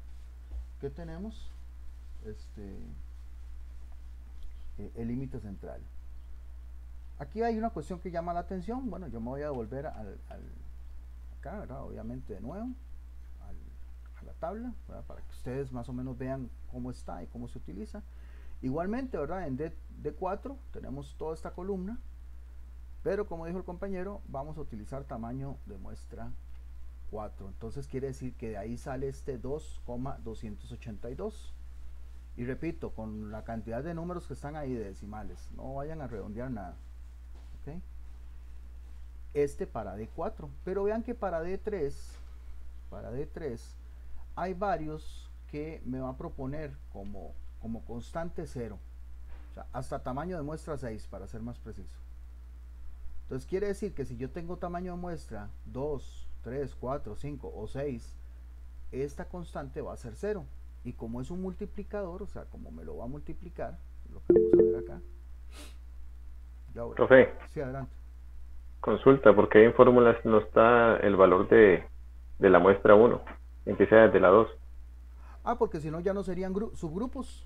que tenemos. El límite central. Aquí hay una cuestión que llama la atención. Bueno, yo me voy a volver acá, ¿verdad? Obviamente de nuevo a la tabla, ¿verdad? Para que ustedes más o menos vean cómo está y cómo se utiliza. Igualmente, ¿verdad? En D4 tenemos toda esta columna, pero como dijo el compañero, vamos a utilizar tamaño de muestra 4. Entonces quiere decir que de ahí sale 2,282. Y repito, con la cantidad de números que están ahí de decimales, no vayan a redondear nada. ¿Okay? Para D4, pero vean que para D3 hay varios que me va a proponer como constante 0, o sea, hasta tamaño de muestra 6 para ser más preciso. Entonces quiere decir que si yo tengo tamaño de muestra 2, 3, 4, 5 o 6, esta constante va a ser 0. Y como es un multiplicador, o sea, como me lo va a multiplicar, lo que vamos a ver acá. Profe. Sí, adelante. Consulta, porque en fórmulas no está el valor de la muestra 1, empieza desde la 2. Porque si no ya no serían subgrupos,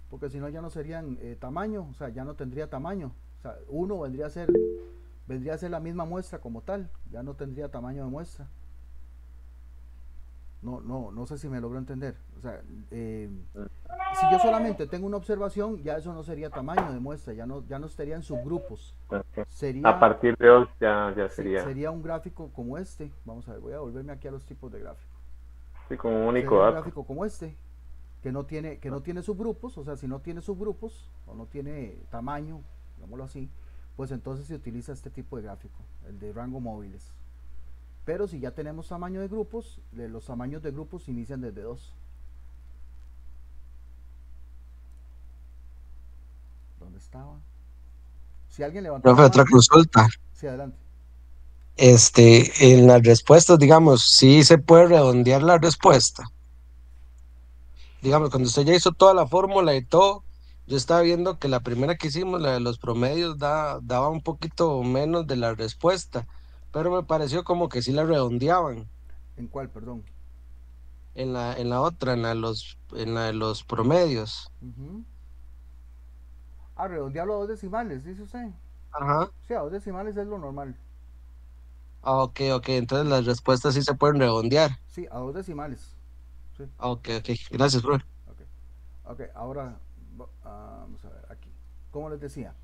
porque si no ya no serían tamaño, o sea, ya no tendría tamaño. O sea, 1 vendría a ser la misma muestra como tal, ya no tendría tamaño de muestra. No sé si me logro entender. O sea, si yo solamente tengo una observación, ya eso no sería tamaño de muestra, ya no estaría en subgrupos. Okay. Sería, a partir de 2 ya sería. Sería un gráfico como este. Vamos a ver, voy a volverme aquí a los tipos de gráfico. Sí, como un único dato. Un gráfico como este, que no tiene subgrupos. O sea, si no tiene subgrupos o no tiene tamaño, digámoslo así, pues entonces se utiliza este tipo de gráfico, el de rango móviles. Pero si ya tenemos tamaño de grupos, los tamaños de grupos inician desde 2. ¿Dónde estaba? Si alguien levantó Profe, otra consulta. Sí, adelante. En las respuestas, digamos, sí se puede redondear la respuesta. Digamos, cuando usted ya hizo toda la fórmula y todo, yo estaba viendo que la primera que hicimos, la de los promedios, daba un poquito menos de la respuesta, pero me pareció como que sí la redondeaban. ¿En cuál, perdón? En la otra, en la de los promedios. Redondearlo a 2 decimales, dice usted. Ajá. Sí, a 2 decimales es lo normal. Ah, ok, ok, entonces las respuestas sí se pueden redondear. Sí, a 2 decimales. Sí, Ah, ok, ok, gracias, profe. ok. Ok, ahora vamos a ver aquí. Como les decía,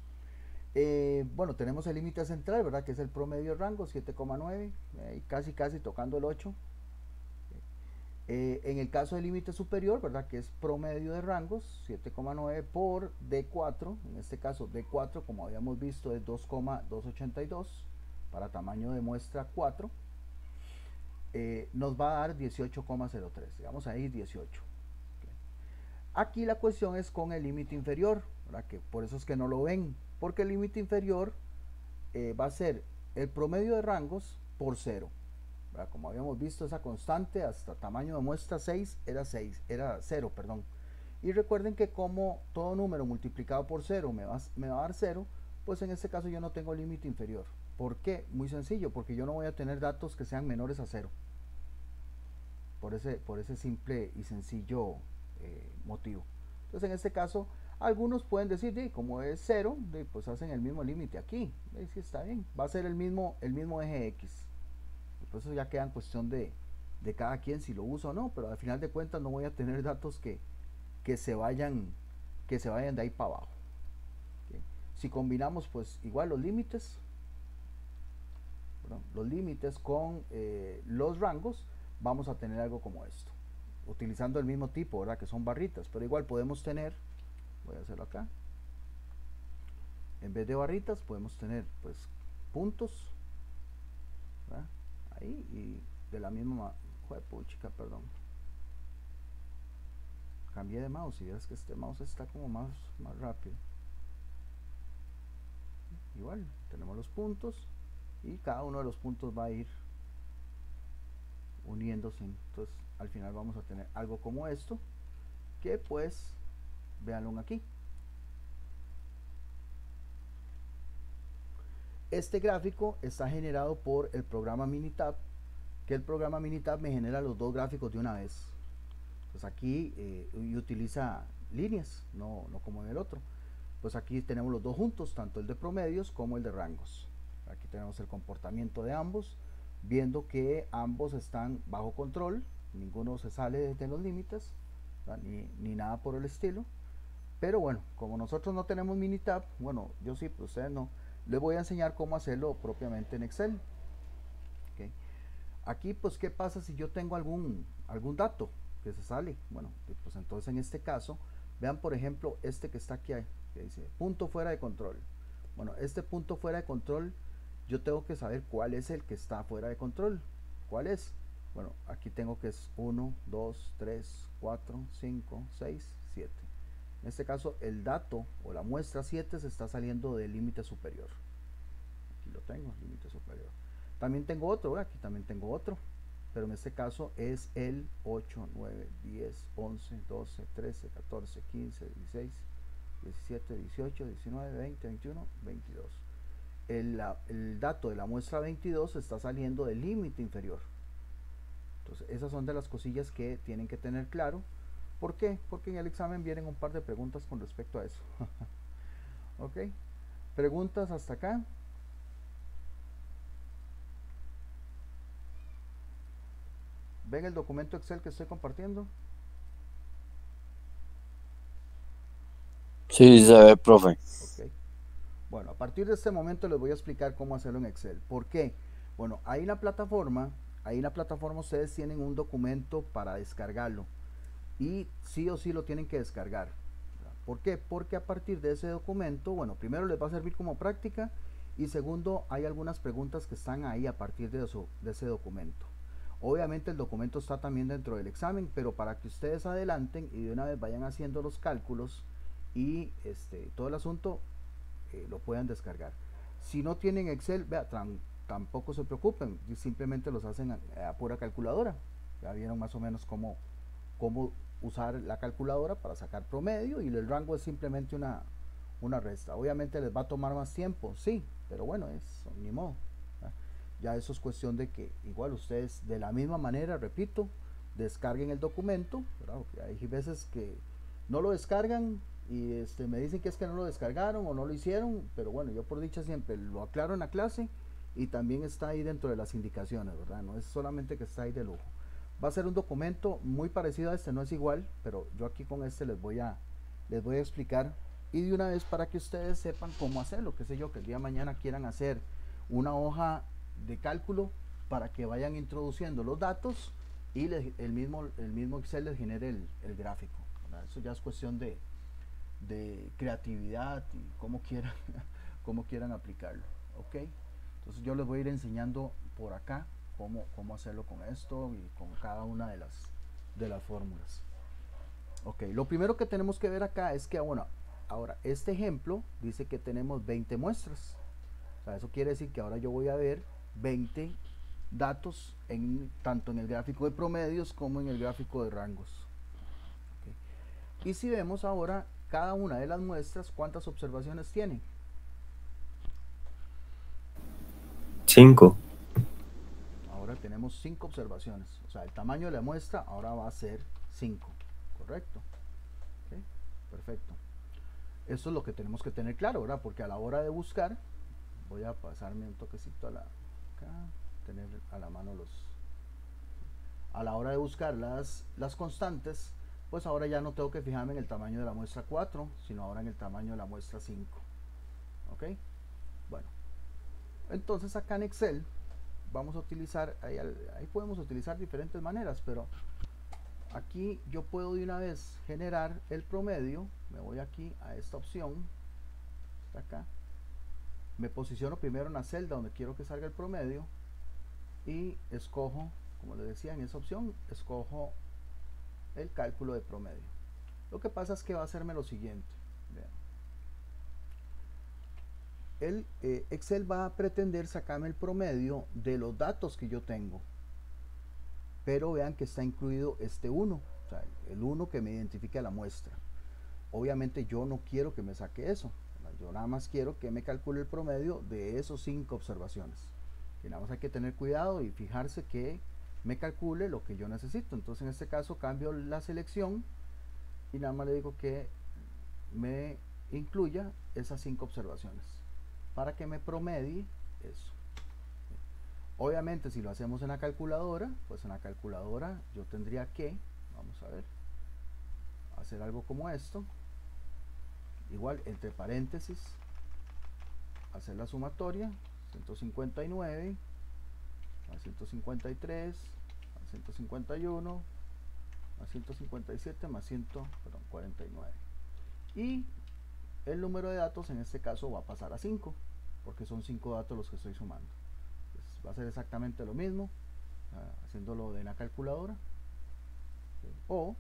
bueno, tenemos el límite central, ¿verdad? Que es el promedio rango, 7,9, casi casi tocando el 8. En el caso del límite superior, ¿verdad? Que es promedio de rangos, 7,9 por D4. En este caso, D4, como habíamos visto, es 2,282 para tamaño de muestra 4. Nos va a dar 18,03. Digamos ahí 18. Aquí la cuestión es con el límite inferior, ¿verdad? Que por eso es que no lo ven, porque el límite inferior va a ser el promedio de rangos por 0. Como habíamos visto, esa constante hasta tamaño de muestra 6 era 0, perdón. Y recuerden que como todo número multiplicado por 0 me va a dar 0, pues en este caso yo no tengo límite inferior. ¿Por qué? Muy sencillo, porque yo no voy a tener datos que sean menores a 0. Por ese simple y sencillo motivo. Entonces en este caso, algunos pueden decir, como es 0, pues hacen el mismo límite aquí. Sí, está bien, va a ser el mismo eje X. Por eso ya queda en cuestión de cada quien si lo usa o no, pero al final de cuentas no voy a tener datos que se vayan de ahí para abajo. ¿Okay? Si combinamos pues igual los límites con los rangos, vamos a tener algo como esto, utilizando el mismo tipo, ¿verdad? Que son barritas, pero igual podemos tener, voy a hacerlo acá, en vez de barritas podemos tener pues puntos, ¿verdad? Ahí, y de la misma puchica, perdón, cambié de mouse y es que este mouse está como más rápido. Igual tenemos los puntos y cada uno de los puntos va a ir uniéndose, entonces al final vamos a tener algo como esto, que pues véanlo aquí. Este gráfico está generado por el programa Minitab, que el programa Minitab me genera los dos gráficos de una vez. Pues aquí utiliza líneas, no como en el otro. Pues aquí tenemos los dos juntos, tanto el de promedios como el de rangos. Aquí tenemos el comportamiento de ambos, viendo que ambos están bajo control, ninguno se sale de los límites, ni nada por el estilo. Pero bueno, como nosotros no tenemos Minitab, bueno, yo sí, pero ustedes no, les voy a enseñar cómo hacerlo propiamente en Excel. ¿Okay? Aquí pues qué pasa si yo tengo algún dato que se sale. Bueno, pues entonces en este caso vean por ejemplo este que está aquí, que dice punto fuera de control. Bueno, este punto fuera de control yo tengo que saber cuál es el que está fuera de control. ¿Cuál es? Bueno, aquí tengo que es 1, 2, 3, 4, 5, 6, 7. En este caso el dato o la muestra 7 se está saliendo del límite superior. Aquí lo tengo, límite superior. También tengo otro, aquí también tengo otro, pero en este caso es el 8, 9, 10, 11, 12, 13, 14, 15, 16, 17, 18, 19, 20, 21, 22. El dato de la muestra 22 está saliendo del límite inferior. Entonces esas son de las cosillas que tienen que tener claro. ¿Por qué? Porque en el examen vienen un par de preguntas con respecto a eso. Ok, preguntas hasta acá. ¿Ven el documento Excel que estoy compartiendo? Sí, se ve, profe. Ok. Bueno, a partir de este momento les voy a explicar cómo hacerlo en Excel. ¿Por qué? Bueno, ahí en la plataforma ustedes tienen un documento para descargarlo. Y sí o sí lo tienen que descargar. ¿Por qué? Porque a partir de ese documento, bueno, primero les va a servir como práctica y segundo, hay algunas preguntas que están ahí a partir de ese documento. Obviamente el documento está también dentro del examen, pero para que ustedes adelanten y de una vez vayan haciendo los cálculos y todo el asunto, lo puedan descargar. Si no tienen Excel, tampoco se preocupen, simplemente los hacen a pura calculadora. Ya vieron más o menos cómo usar la calculadora para sacar promedio, y el rango es simplemente una resta. Obviamente les va a tomar más tiempo, sí, pero bueno, ni modo. Ya eso es cuestión de que igual ustedes de la misma manera, repito, descarguen el documento, ¿verdad? Porque hay veces que no lo descargan y me dicen que es que no lo descargaron o no lo hicieron, pero bueno, yo por dicha siempre lo aclaro en la clase y también está ahí dentro de las indicaciones, ¿verdad? No es solamente que está ahí de lujo. Va a ser un documento muy parecido a este, no es igual, pero yo aquí con este les voy a explicar, y de una vez para que ustedes sepan cómo hacerlo, qué sé yo, que el día de mañana quieran hacer una hoja de cálculo para que vayan introduciendo los datos y el mismo Excel les genere el gráfico, ¿verdad? Eso ya es cuestión de creatividad y cómo quieran aplicarlo, ¿ok? Entonces yo les voy a ir enseñando por acá cómo hacerlo con esto y con cada una de las fórmulas. Ok, lo primero que tenemos que ver acá es que, bueno, ahora este ejemplo dice que tenemos 20 muestras. O sea, eso quiere decir que ahora yo voy a ver 20 datos tanto en el gráfico de promedios como en el gráfico de rangos. Okay. Y si vemos ahora cada una de las muestras, ¿cuántas observaciones tienen? 5. Ahora tenemos 5 observaciones. O sea, el tamaño de la muestra ahora va a ser 5. ¿Correcto? Okay. Perfecto. Eso es lo que tenemos que tener claro, ¿verdad? Porque a la hora de buscar, voy a pasarme un toquecito acá, tener a la mano a la hora de buscar las constantes, pues ahora ya no tengo que fijarme en el tamaño de la muestra 4, sino ahora en el tamaño de la muestra 5. ¿Ok? Bueno, entonces acá en Excel vamos a utilizar, ahí podemos utilizar diferentes maneras, pero aquí yo puedo de una vez generar el promedio. Me voy aquí a esta opción, está acá, me posiciono primero en la celda donde quiero que salga el promedio y escojo, como les decía, en esa opción escojo el cálculo de promedio. Lo que pasa es que va a hacerme lo siguiente. Vean. Excel va a pretender sacarme el promedio de los datos que yo tengo, pero vean que está incluido este 1, o sea, el 1 que me identifica la muestra. Obviamente yo no quiero que me saque eso, yo nada más quiero que me calcule el promedio de esos 5 observaciones. Y nada más hay que tener cuidado y fijarse que me calcule lo que yo necesito. Entonces en este caso cambio la selección y nada más le digo que me incluya esas 5 observaciones para que me promedie eso. Obviamente si lo hacemos en la calculadora, pues en la calculadora yo tendría que, vamos a ver, hacer algo como esto, igual entre paréntesis, hacer la sumatoria, 159 más 153 más 151 más 157 más 149, y el número de datos en este caso va a pasar a 5 porque son 5 datos los que estoy sumando. Entonces, va a ser exactamente lo mismo haciéndolo de la calculadora, o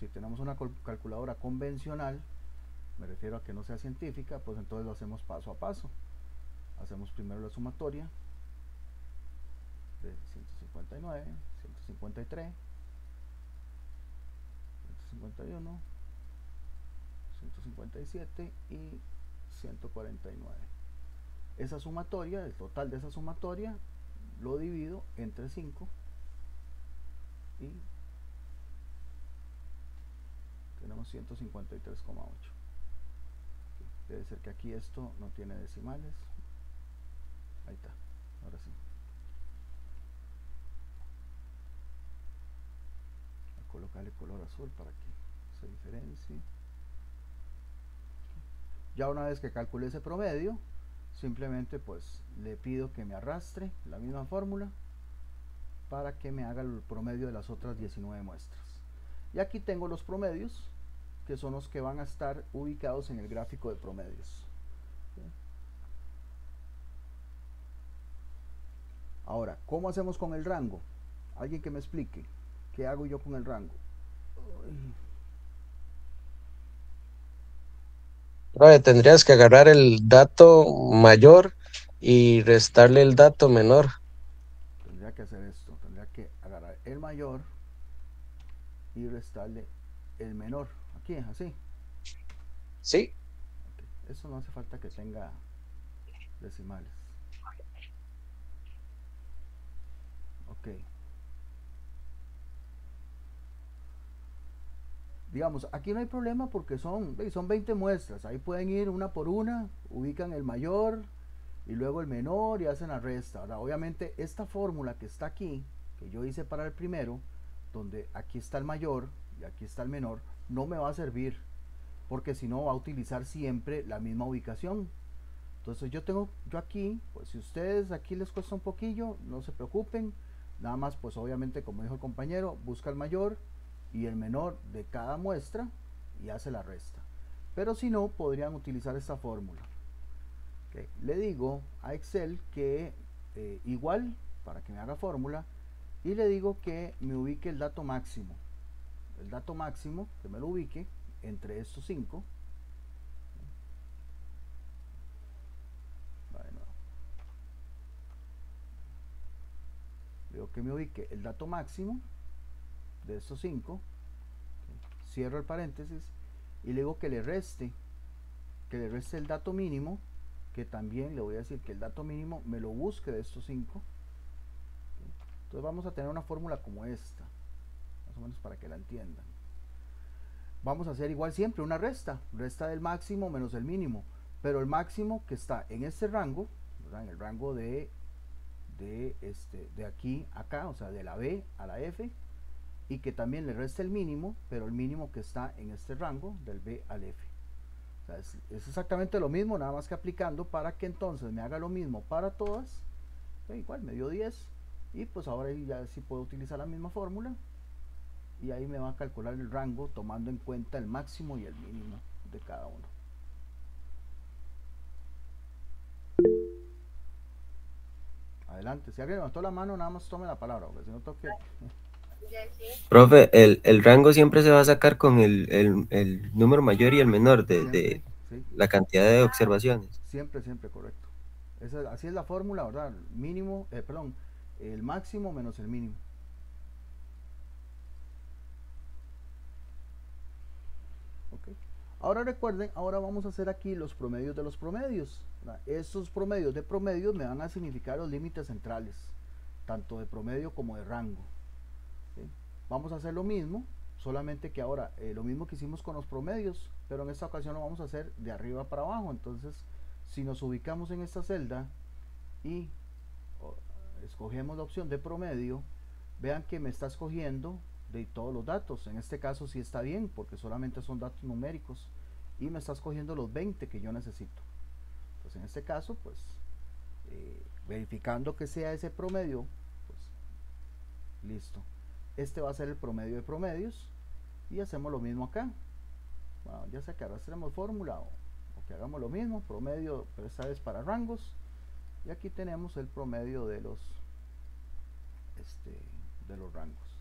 si tenemos una calculadora convencional, me refiero a que no sea científica, pues entonces lo hacemos paso a paso. Hacemos primero la sumatoria de 159, 153, 151, 157 y 149. Esa sumatoria, el total de esa sumatoria, lo divido entre 5 y tenemos 153,8. Debe ser que aquí esto no tiene decimales. Ahí está, ahora sí. Voy a colocarle color azul para que se diferencie. Ya una vez que calcule ese promedio, simplemente pues le pido que me arrastre la misma fórmula para que me haga el promedio de las otras 19 muestras. Y aquí tengo los promedios, que son los que van a estar ubicados en el gráfico de promedios. Ahora, ¿cómo hacemos con el rango? Alguien que me explique, ¿qué hago yo con el rango? Tendrías que agarrar el dato mayor y restarle el dato menor. Tendría que hacer esto, tendría que agarrar el mayor y restarle el menor. Aquí, así. Sí. Okay. Eso no hace falta que tenga decimales. Ok. Digamos, aquí no hay problema porque son 20 muestras. Ahí pueden ir una por una, ubican el mayor y luego el menor y hacen la resta. Ahora, obviamente esta fórmula que está aquí, que yo hice para el primero, donde aquí está el mayor y aquí está el menor, no me va a servir, porque si no va a utilizar siempre la misma ubicación. Entonces yo aquí, pues si ustedes aquí les cuesta un poquillo, no se preocupen, nada más pues obviamente como dijo el compañero, busca el mayor y el menor de cada muestra y hace la resta. Pero si no, podrían utilizar esta fórmula. Okay. Le digo a Excel que igual, para que me haga fórmula, y le digo que me ubique el dato máximo. El dato máximo, que me lo ubique entre estos 5. Digo que me ubique el dato máximo de estos 5. Cierro el paréntesis y le digo que le reste el dato mínimo, que también le voy a decir que el dato mínimo me lo busque de estos 5. Entonces vamos a tener una fórmula como esta, más o menos para que la entiendan. Vamos a hacer igual siempre una resta del máximo menos el mínimo, pero el máximo que está en este rango, ¿verdad? En el rango de aquí a acá, o sea, de la B a la F, y que también le resta el mínimo, pero el mínimo que está en este rango del B al F. O sea, es exactamente lo mismo, nada más que aplicando para que entonces me haga lo mismo para todas. Igual me dio 10 y pues ahora ya sí puedo utilizar la misma fórmula y ahí me va a calcular el rango tomando en cuenta el máximo y el mínimo de cada uno. Adelante, si alguien levantó la mano nada más tome la palabra, porque si no toque. Profe, el rango siempre se va a sacar con el número mayor y el menor de sí, la cantidad de observaciones. Siempre, correcto. Así es la fórmula, ¿verdad? Mínimo, perdón, el máximo menos el mínimo. Okay. Ahora recuerden, ahora vamos a hacer aquí los promedios de los promedios, ¿verdad? Estos promedios de promedios me van a significar los límites centrales, tanto de promedio como de rango. ¿Sí? Vamos a hacer lo mismo, solamente que ahora lo mismo que hicimos con los promedios, pero en esta ocasión lo vamos a hacer de arriba para abajo. Entonces, si nos ubicamos en esta celda y escogemos la opción de promedio, vean que me está escogiendo de todos los datos. En este caso sí está bien, porque solamente son datos numéricos y me está escogiendo los 20 que yo necesito. Entonces en este caso, pues verificando que sea ese promedio, pues listo. Este va a ser el promedio de promedios y hacemos lo mismo acá. Bueno, ya sea que arrastremos fórmula o que hagamos lo mismo, promedio, pero esta vez para rangos, y aquí tenemos el promedio de los rangos,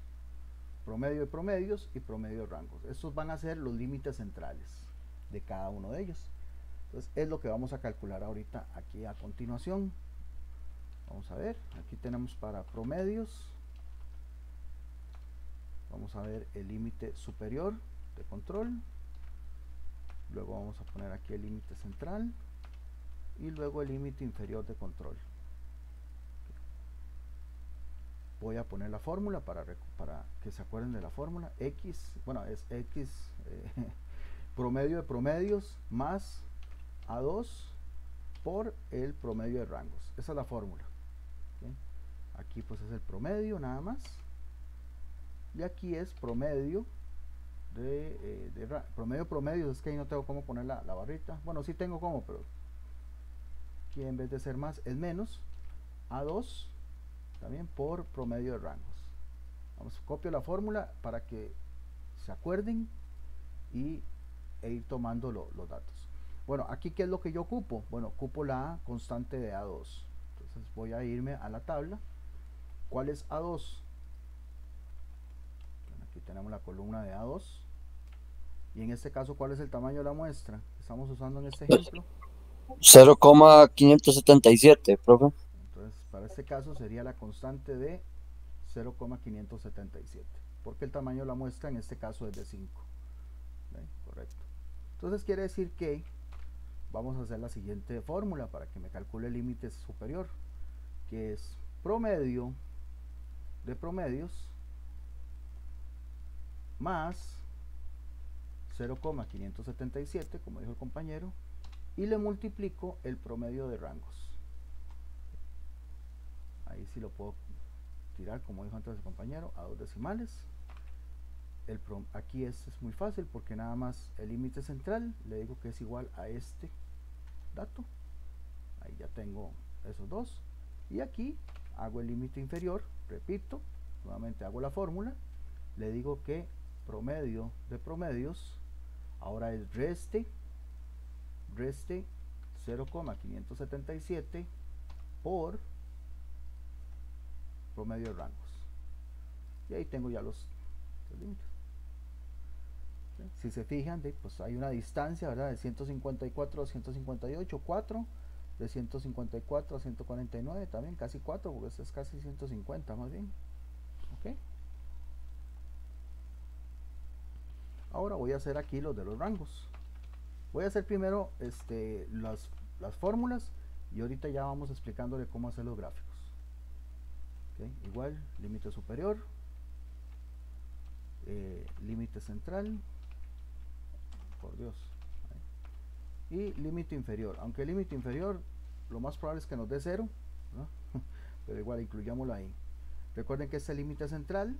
promedio de promedios y promedio de rangos. Estos van a ser los límites centrales de cada uno de ellos. Entonces es lo que vamos a calcular ahorita aquí a continuación. Vamos a ver, aquí tenemos para promedios, vamos a ver el límite superior de control, luego vamos a poner aquí el límite central y luego el límite inferior de control. Voy a poner la fórmula para que se acuerden de la fórmula. X, bueno, es X promedio de promedios más A2 por el promedio de rangos. Esa es la fórmula. ¿Okay? Aquí pues es el promedio nada más. Y aquí es promedio promedio, es que ahí no tengo cómo poner la barrita. Bueno, sí tengo cómo, pero aquí en vez de ser más es menos A2 también por promedio de rangos. Vamos, copio la fórmula para que se acuerden e ir tomando los datos. Bueno, aquí ¿qué es lo que yo ocupo? Bueno, ocupo la constante de A2. Entonces voy a irme a la tabla. ¿Cuál es A2? Bueno, aquí tenemos la columna de A2. Y en este caso, ¿cuál es el tamaño de la muestra que estamos usando en este ejemplo? 0,577, profe. Entonces, para este caso sería la constante de 0,577, porque el tamaño de la muestra en este caso es de 5. ¿Ven? Correcto. Entonces quiere decir que vamos a hacer la siguiente fórmula para que me calcule el límite superior, que es promedio de promedios más 0,577, como dijo el compañero, y le multiplico el promedio de rangos. ahí sí lo puedo tirar, como dijo antes el compañero, a 2 decimales. Aquí es muy fácil porque nada más el límite central le digo que es igual a este dato. Ahí ya tengo esos dos. Y aquí hago el límite inferior, repito, nuevamente hago la fórmula, le digo que promedio de promedios ahora es reste 0,577 por promedio de rangos. Y ahí tengo ya los límites. Si se fijan, pues hay una distancia, ¿verdad? De 154 a 158, 4, de 154 a 149 también, casi 4, porque este es casi 150 más bien. Ok. Ahora voy a hacer aquí los de los rangos. Voy a hacer primero las fórmulas y ahorita ya vamos explicándole cómo hacer los gráficos. Okay. Igual, límite superior, límite central, por Dios, y límite inferior, aunque el límite inferior lo más probable es que nos dé 0, ¿no? Pero igual incluyámoslo ahí. Recuerden que este límite central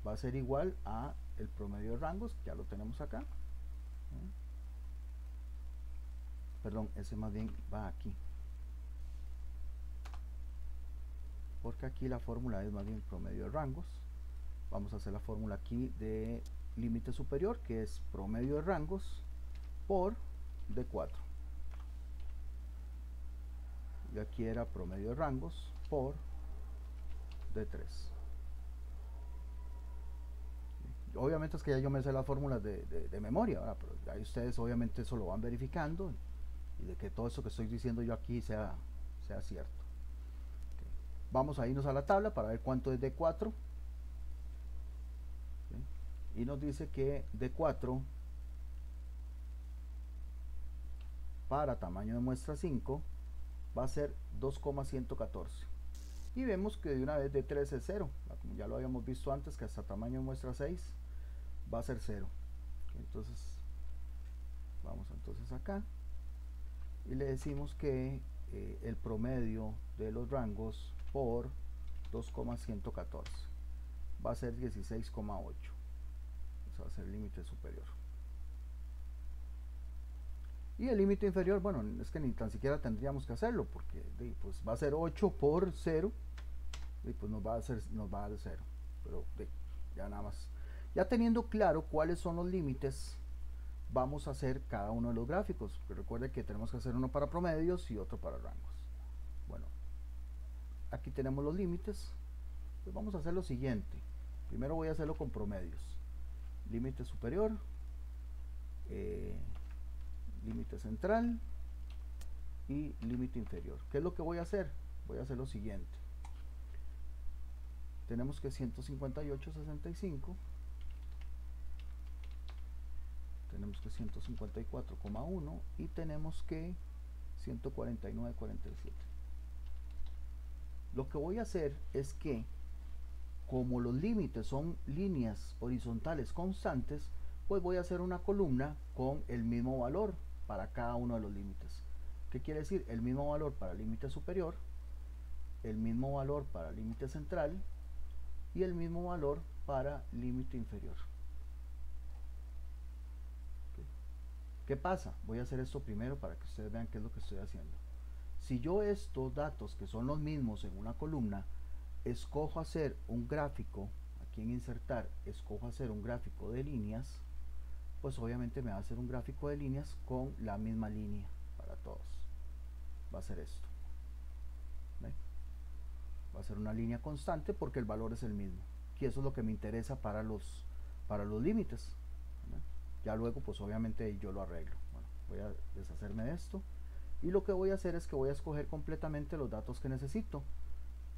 va a ser igual a el promedio de rangos, ya lo tenemos acá, ¿no? Perdón, ese más bien va aquí, porque aquí la fórmula es más bien promedio de rangos. Vamos a hacer la fórmula aquí de límite superior, que es promedio de rangos por D4, y aquí era promedio de rangos por D3. Obviamente es que ya yo me sé las fórmulas de memoria, ¿verdad? Pero ahí ustedes obviamente eso lo van verificando y de que todo eso que estoy diciendo yo aquí sea cierto. Okay. Vamos a irnos a la tabla para ver cuánto es D4. Y nos dice que D4 para tamaño de muestra 5 va a ser 2,114, y vemos que de una vez D3 es 0, como ya lo habíamos visto antes, que hasta tamaño de muestra 6 va a ser 0. Entonces vamos entonces acá y le decimos que el promedio de los rangos por 2,114 va a ser 16,8. Va a ser el límite superior, y el límite inferior, bueno, es que ni tan siquiera tendríamos que hacerlo, porque pues va a ser 8 por 0 y pues nos va a dar 0, pero ya nada más, ya teniendo claro cuáles son los límites, vamos a hacer cada uno de los gráficos. Pero recuerde que tenemos que hacer uno para promedios y otro para rangos. Bueno, aquí tenemos los límites, pues vamos a hacer lo siguiente. Primero voy a hacerlo con promedios. Límite superior, límite central y límite inferior. ¿Qué es lo que voy a hacer? Voy a hacer lo siguiente. Tenemos que 158,65, tenemos que 154,1 y tenemos que 149,47. Lo que voy a hacer es que, como los límites son líneas horizontales constantes, pues voy a hacer una columna con el mismo valor para cada uno de los límites. ¿Qué quiere decir? El mismo valor para límite superior, el mismo valor para límite central y el mismo valor para límite inferior. ¿Qué pasa? Voy a hacer esto primero para que ustedes vean qué es lo que estoy haciendo. Si yo estos datos, que son los mismos en una columna, escojo hacer un gráfico, aquí en insertar, escojo hacer un gráfico de líneas, pues obviamente me va a hacer un gráfico de líneas con la misma línea para todos. Va a ser esto. ¿Ve? Va a ser una línea constante porque el valor es el mismo. Y eso es lo que me interesa para los límites. ¿Ve? Ya luego pues obviamente yo lo arreglo. Bueno, voy a deshacerme de esto. Y lo que voy a hacer es que voy a escoger completamente los datos que necesito.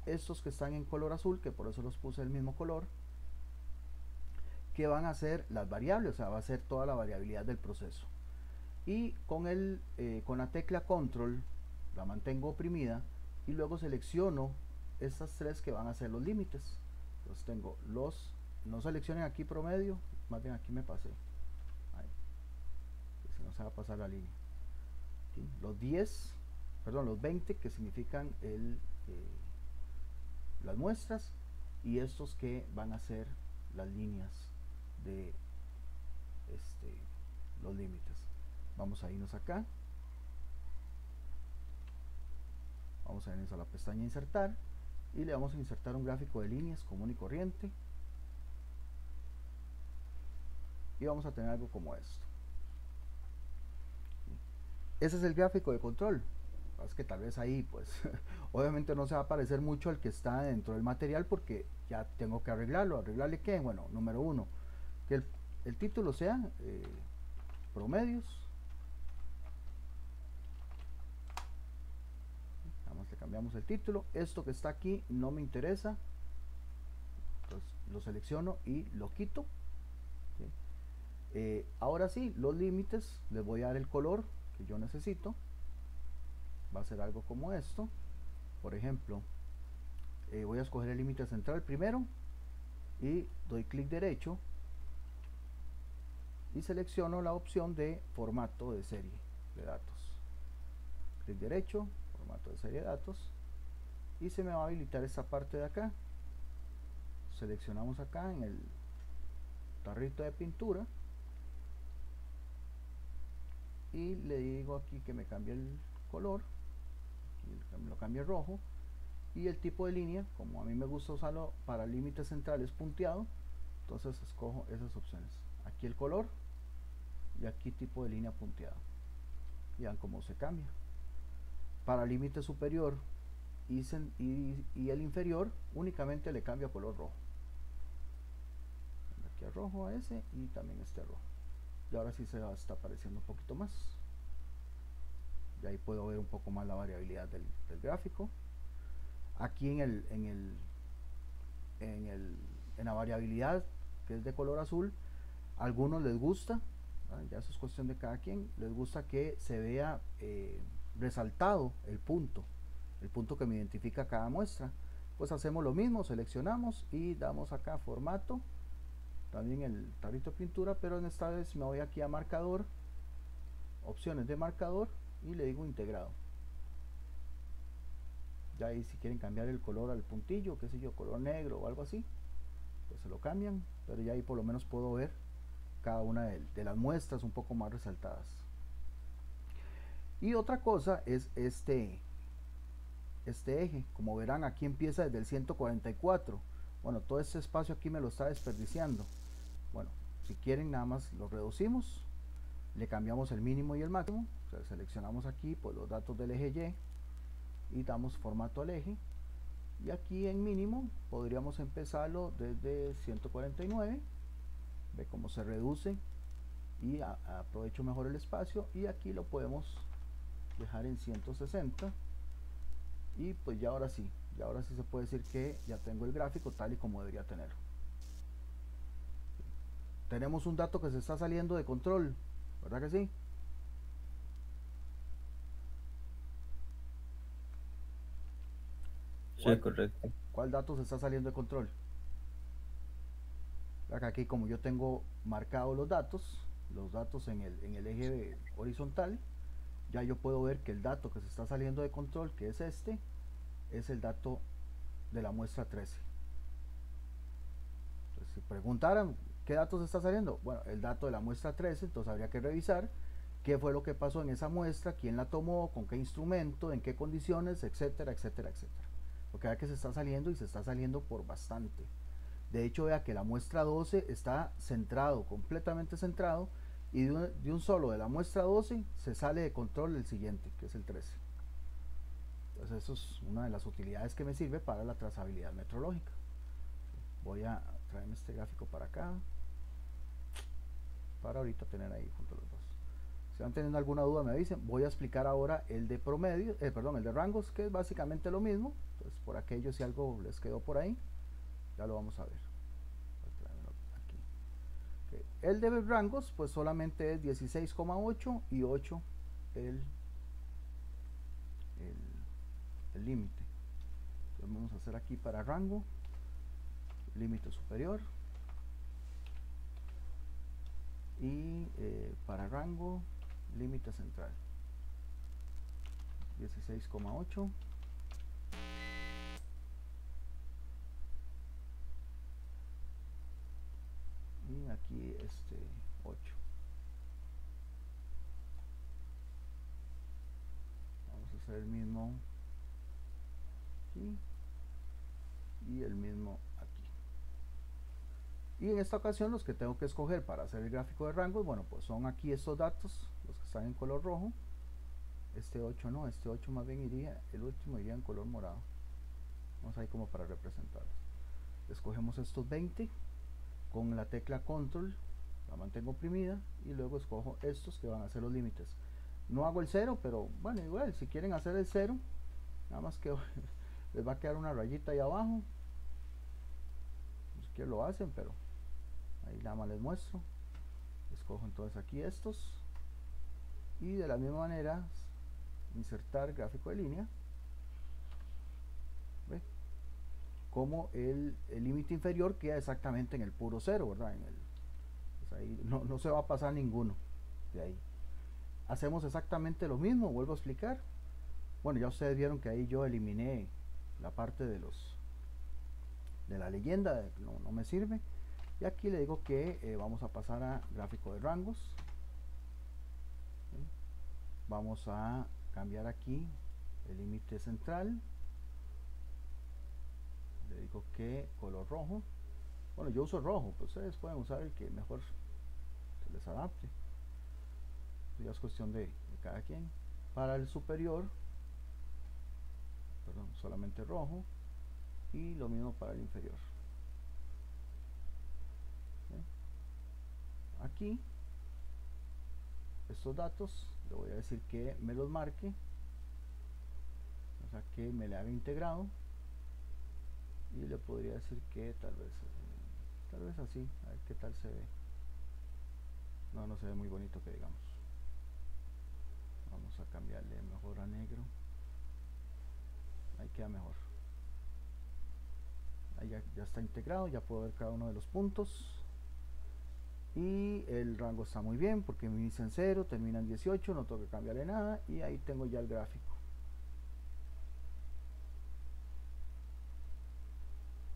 Estos que están en color azul, que por eso los puse el mismo color, que van a ser las variables, o sea, va a ser toda la variabilidad del proceso. Y con la tecla control la mantengo oprimida y luego selecciono estas tres que van a ser los límites. Entonces tengo no seleccionen aquí promedio, más bien aquí me pasé, ahí, que si no se va a pasar la línea. ¿Sí? Los 20 que significan las muestras, y estos que van a ser las líneas de los límites. Vamos a irnos acá, vamos a irnos a la pestaña insertar y le vamos a insertar un gráfico de líneas común y corriente, y vamos a tener algo como esto. Ese es el gráfico de control. Es que tal vez ahí pues obviamente no se va a parecer mucho al que está dentro del material, porque ya tengo que arreglarlo. ¿Arreglarle qué? Bueno, número uno, que el título sea promedios. Nada más le cambiamos el título. Esto que está aquí no me interesa, entonces lo selecciono y lo quito. ¿Sí? Ahora sí, los límites, les voy a dar el color que yo necesito. Va a ser algo como esto. Por ejemplo, voy a escoger el límite central primero y doy clic derecho y selecciono la opción de formato de serie de datos. Clic derecho, formato de serie de datos, y se me va a habilitar esta parte de acá. Seleccionamos acá en el tarrito de pintura y le digo aquí que me cambie el color, lo cambie rojo, y el tipo de línea, como a mí me gusta usarlo para límites centrales punteado, entonces escojo esas opciones. Aquí el color y aquí tipo de línea punteado. Vean cómo se cambia. Para límite superior y el inferior únicamente le cambio a color rojo. Aquí a rojo a ese, y también este rojo. Y ahora sí se está apareciendo un poquito más. Y ahí puedo ver un poco más la variabilidad del gráfico. Aquí en la variabilidad, que es de color azul, a algunos les gusta, ya eso es cuestión de cada quien, les gusta que se vea resaltado el punto que me identifica cada muestra. Pues hacemos lo mismo, seleccionamos y damos acá formato, también el tarrito de pintura, pero en esta vez me voy aquí a marcador, opciones de marcador, y le digo integrado. Ya ahí si quieren cambiar el color al puntillo, qué sé yo, color negro o algo así, pues se lo cambian, pero ya ahí por lo menos puedo ver cada una de las muestras un poco más resaltadas. Y otra cosa es este eje. Como verán, aquí empieza desde el 144. Bueno, todo este espacio aquí me lo está desperdiciando. Bueno, si quieren nada más lo reducimos, le cambiamos el mínimo y el máximo. O sea, seleccionamos aquí pues los datos del eje Y y damos formato al eje, y aquí en mínimo podríamos empezarlo desde 149. Ve cómo se reduce y aprovecho mejor el espacio, y aquí lo podemos dejar en 160, y pues ya ahora sí se puede decir que ya tengo el gráfico tal y como debería tenerlo. Tenemos un dato que se está saliendo de control, ¿verdad que sí? Sí, correcto. ¿Cuál dato se está saliendo de control? Acá aquí, como yo tengo marcados los datos en el eje horizontal, ya yo puedo ver que el dato que se está saliendo de control, que es este, es el dato de la muestra 13. Entonces, si preguntaran qué dato se está saliendo, bueno, el dato de la muestra 13, entonces habría que revisar qué fue lo que pasó en esa muestra, quién la tomó, con qué instrumento, en qué condiciones, etcétera, etcétera, etcétera. Porque vea que se está saliendo, y se está saliendo por bastante. De hecho, vea que la muestra 12 está centrado, completamente centrado, y de un solo de la muestra 12 se sale de control el siguiente, que es el 13. Entonces eso es una de las utilidades que me sirve para la trazabilidad metrológica. Voy a traerme este gráfico para acá, para ahorita tener ahí junto a los dos. Si van teniendo alguna duda me avisen. Voy a explicar ahora el de promedio, el de rangos, que es básicamente lo mismo. Entonces por aquello, si algo les quedó por ahí, ya lo vamos a ver. Aquí. Okay. El de rangos pues solamente es 16,8 y 8 el límite. Entonces vamos a hacer aquí para rango, límite superior, y para rango, límite central, 16,8 aquí 8. Vamos a hacer el mismo aquí y el mismo aquí. Y en esta ocasión los que tengo que escoger para hacer el gráfico de rangos, bueno, pues son aquí estos datos, los que están en color rojo. Este 8 no, este 8 más bien iría, el último iría en color morado. Vamos ahí como para representarlos. Escogemos estos 20 con la tecla control, la mantengo oprimida y luego escojo estos que van a ser los límites. No hago el 0, pero bueno, igual si quieren hacer el 0, nada más que les va a quedar una rayita ahí abajo. Si quieren lo hacen, pero ahí nada más les muestro. Escojo entonces aquí estos y de la misma manera insertar gráfico de línea. ¿Ve? Como el límite inferior queda exactamente en el puro 0, ¿verdad? Pues ahí no se va a pasar ninguno de ahí. Hacemos exactamente lo mismo, vuelvo a explicar. Bueno, ya ustedes vieron que ahí yo eliminé la parte de la leyenda, no me sirve. Y aquí le digo que vamos a pasar a gráfico de rangos. ¿Sí? Vamos a cambiar aquí el límite central. Le digo que color rojo. Bueno, yo uso rojo, pues ustedes pueden usar el que mejor se les adapte. Ya es cuestión de cada quien. Para el superior, perdón, solamente rojo. Y lo mismo para el inferior. ¿Sí? Aquí estos datos le voy a decir que me los marque, o sea que me le haga integrado, y le podría decir que tal vez así, a ver qué tal se ve. No se ve muy bonito que digamos. Vamos a cambiarle mejor a negro, ahí queda mejor. Ahí ya está integrado, ya puedo ver cada uno de los puntos. Y el rango está muy bien porque me inicia en 0, termina en 18, no tengo que cambiarle nada y ahí tengo ya el gráfico.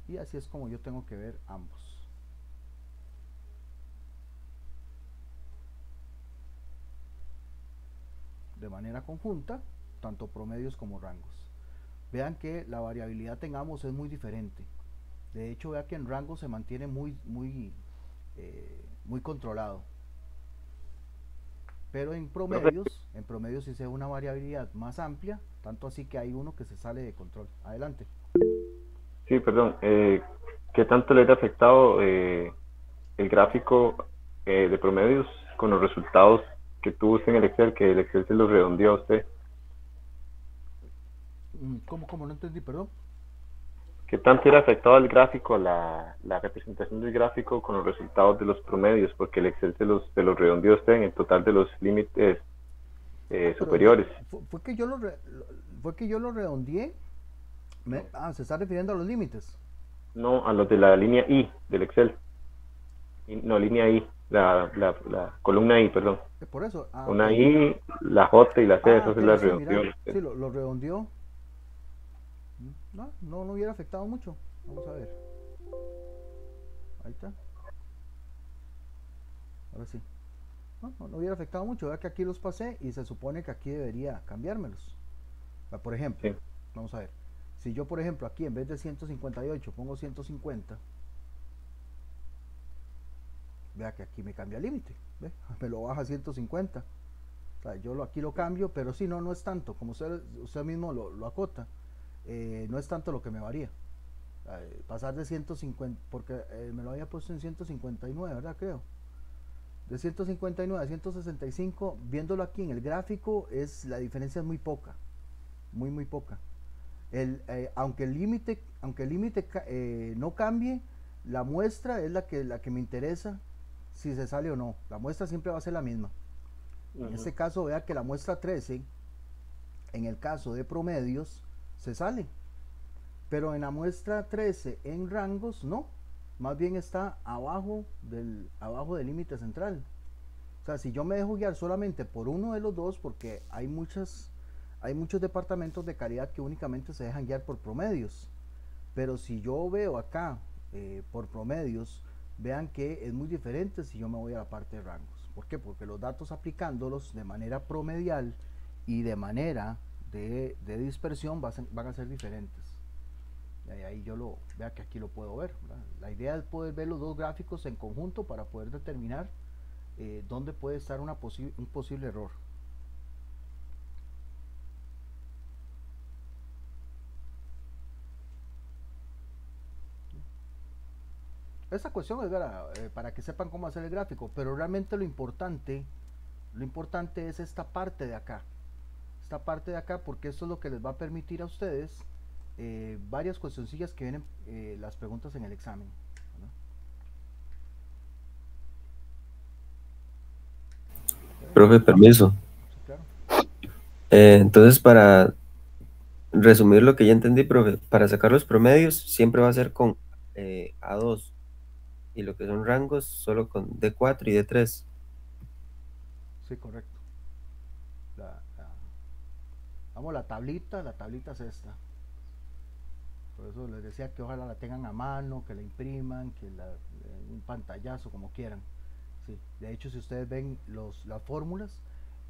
Y así es como yo tengo que ver ambos. De manera conjunta, tanto promedios como rangos. Vean que la variabilidad en ambos es muy diferente. De hecho, vean que en rangos se mantiene muy controlado, pero en promedios sí se ve una variabilidad más amplia, tanto así que hay uno que se sale de control. Adelante. Sí, perdón. ¿Qué tanto le ha afectado el gráfico de promedios con los resultados que tuvo usted en el Excel, que el Excel se los redondeó a usted? ¿Cómo? No entendí, perdón. ¿Qué tanto era afectado el gráfico, la representación del gráfico con los resultados de los promedios? Porque el Excel se los redondeó a usted en el total de los límites superiores. Fue que yo lo redondeé. ¿Se está refiriendo a los límites? No, a los de la línea I del Excel. No, línea I, la columna I, perdón. Por eso. Una okay. I, la J y la C, eso se la redondeó. Sí, lo redondeó. No hubiera afectado mucho. Vamos a ver. Ahí está. Ahora sí. No hubiera afectado mucho. Vea que aquí los pasé y se supone que aquí debería cambiármelos. Por ejemplo, sí. Vamos a ver. Si yo, por ejemplo, aquí en vez de 158 pongo 150, vea que aquí me cambia el límite. ¿Ve? Me lo baja a 150. O sea, yo aquí lo cambio, pero sí, no es tanto. Como usted mismo lo acota. No es tanto lo que me varía. Pasar de 150, porque me lo había puesto en 159, ¿verdad? Creo. De 159 a 165, viéndolo aquí en el gráfico, la diferencia es muy poca. Muy poca. Aunque el límite no cambie, la muestra es la que me interesa si se sale o no. La muestra siempre va a ser la misma. En este caso, vea que la muestra 13, en el caso de promedios, se sale, pero en la muestra 13 en rangos no, más bien está abajo del límite central. O sea, si yo me dejo guiar solamente por uno de los dos, porque hay muchos departamentos de calidad que únicamente se dejan guiar por promedios, pero si yo veo acá por promedios vean que es muy diferente si yo me voy a la parte de rangos. ¿Por qué? Porque los datos aplicándolos de manera promedial y de manera de dispersión van a ser diferentes. Y ahí yo vea que aquí lo puedo ver, ¿verdad? La idea es poder ver los dos gráficos en conjunto para poder determinar dónde puede estar un posible error. Esta cuestión es para que sepan cómo hacer el gráfico, pero realmente lo importante es esta parte de acá. Esta parte de acá, porque esto es lo que les va a permitir a ustedes varias cuestioncillas que vienen las preguntas en el examen, ¿no? Profe, permiso. Sí, claro. Entonces, para resumir lo que ya entendí, profe, para sacar los promedios siempre va a ser con A2 y lo que son rangos solo con D4 y D3. Sí, correcto. Vamos, la tablita es esta. Por eso les decía que ojalá la tengan a mano, que la impriman, que un pantallazo, como quieran. Sí. De hecho, si ustedes ven las fórmulas,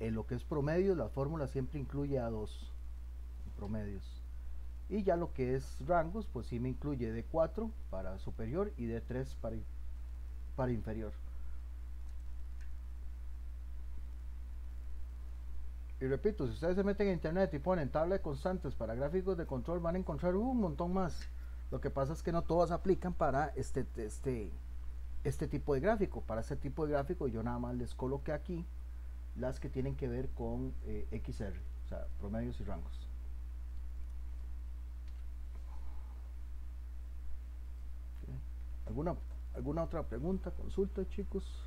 en lo que es promedio, la fórmula siempre incluye A2 promedios. Y ya lo que es rangos, pues sí me incluye D4 para superior y D3 para inferior. Y repito, si ustedes se meten en internet y ponen tabla de constantes para gráficos de control, van a encontrar un montón más. Lo que pasa es que no todas aplican para este tipo de gráfico. Para este tipo de gráfico yo nada más les coloqué aquí las que tienen que ver con XR, o sea, promedios y rangos. ¿Alguna otra pregunta, consulta, chicos?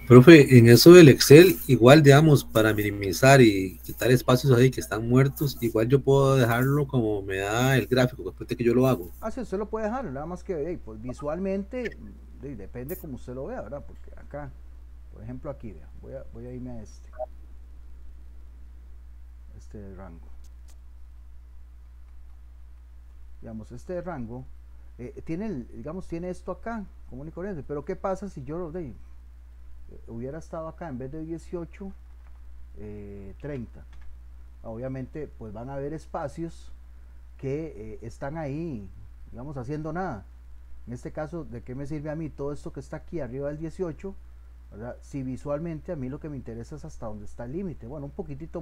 Profe, en eso del Excel, igual, digamos, para minimizar y quitar espacios ahí que están muertos, igual yo puedo dejarlo como me da el gráfico, después de que yo lo hago. Sí, usted lo puede dejar, nada más que pues visualmente, depende como usted lo vea, ¿verdad? Porque acá, por ejemplo aquí, vea, voy a irme a este rango. Digamos, este rango tiene esto acá, común y corriente, pero ¿qué pasa si yo hubiera estado acá en vez de 18, 30? Obviamente, pues van a haber espacios que están ahí, digamos, haciendo nada. En este caso, ¿de qué me sirve a mí todo esto que está aquí arriba del 18? ¿Verdad? Si visualmente a mí lo que me interesa es hasta dónde está el límite. Bueno, un poquitito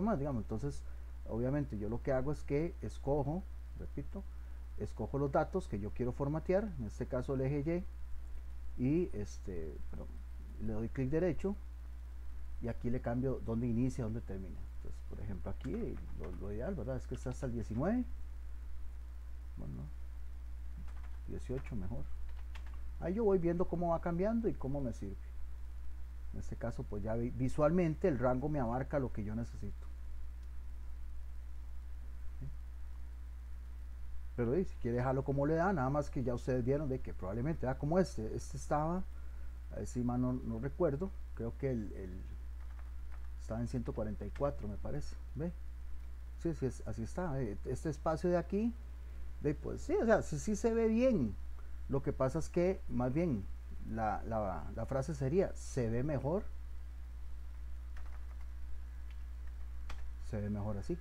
más, digamos. Entonces, obviamente, yo lo que hago es que escojo los datos que yo quiero formatear, en este caso el eje Y, y le doy clic derecho y aquí le cambio dónde inicia, dónde termina. Entonces, por ejemplo, aquí lo ideal, ¿verdad? Es que está hasta el 19. Bueno, 18 mejor. Ahí yo voy viendo cómo va cambiando y cómo me sirve. En este caso, pues ya visualmente el rango me abarca lo que yo necesito. ¿Sí? Pero si quiere dejarlo como le da, nada más que ya ustedes vieron de que probablemente, como este estaba, a ver si mal no recuerdo, creo que estaba en 144, me parece. ¿Ve? Sí, así está. Este espacio de aquí, pues sí, o sea, sí se ve bien. Lo que pasa es que más bien la frase sería: se ve mejor así.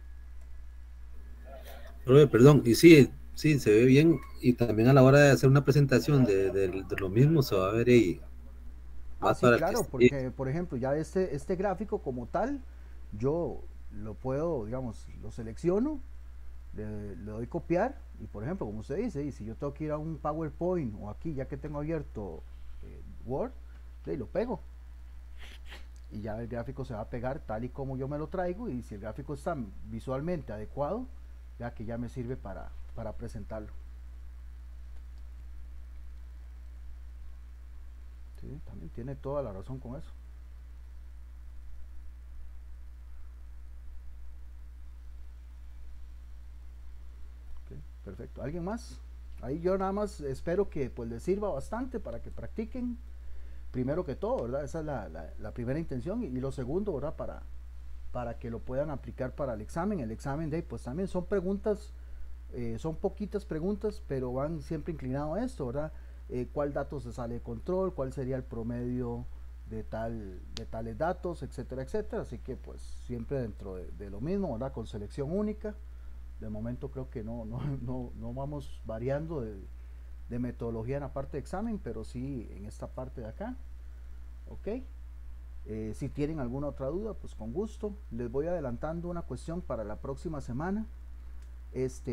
Perdón, y sí, se ve bien, y también a la hora de hacer una presentación de lo mismo se va a ver ahí. Sí, claro, porque por ejemplo ya este gráfico como tal, yo lo puedo, digamos, lo selecciono, le doy copiar, y por ejemplo, como usted dice, y si yo tengo que ir a un PowerPoint o aquí, ya que tengo abierto Word, lo pego y ya el gráfico se va a pegar tal y como yo me lo traigo, y si el gráfico está visualmente adecuado, ya que ya me sirve para presentarlo. Sí, también tiene toda la razón con eso. Okay, perfecto. ¿Alguien más? Ahí yo nada más espero que pues les sirva bastante para que practiquen primero que todo, ¿verdad? Esa es la primera intención, y lo segundo, ¿verdad? para que lo puedan aplicar para el examen. El examen de ahí, pues también son preguntas, son poquitas preguntas, pero van siempre inclinados a esto, ¿verdad? ¿Cuál dato se sale de control? ¿Cuál sería el promedio de tales datos? Etcétera, etcétera. Así que pues siempre dentro de lo mismo, ¿verdad? Con selección única. De momento creo que no vamos variando de metodología en la parte de examen, pero sí en esta parte de acá. Ok. Si tienen alguna otra duda, pues con gusto. Les voy adelantando una cuestión para la próxima semana.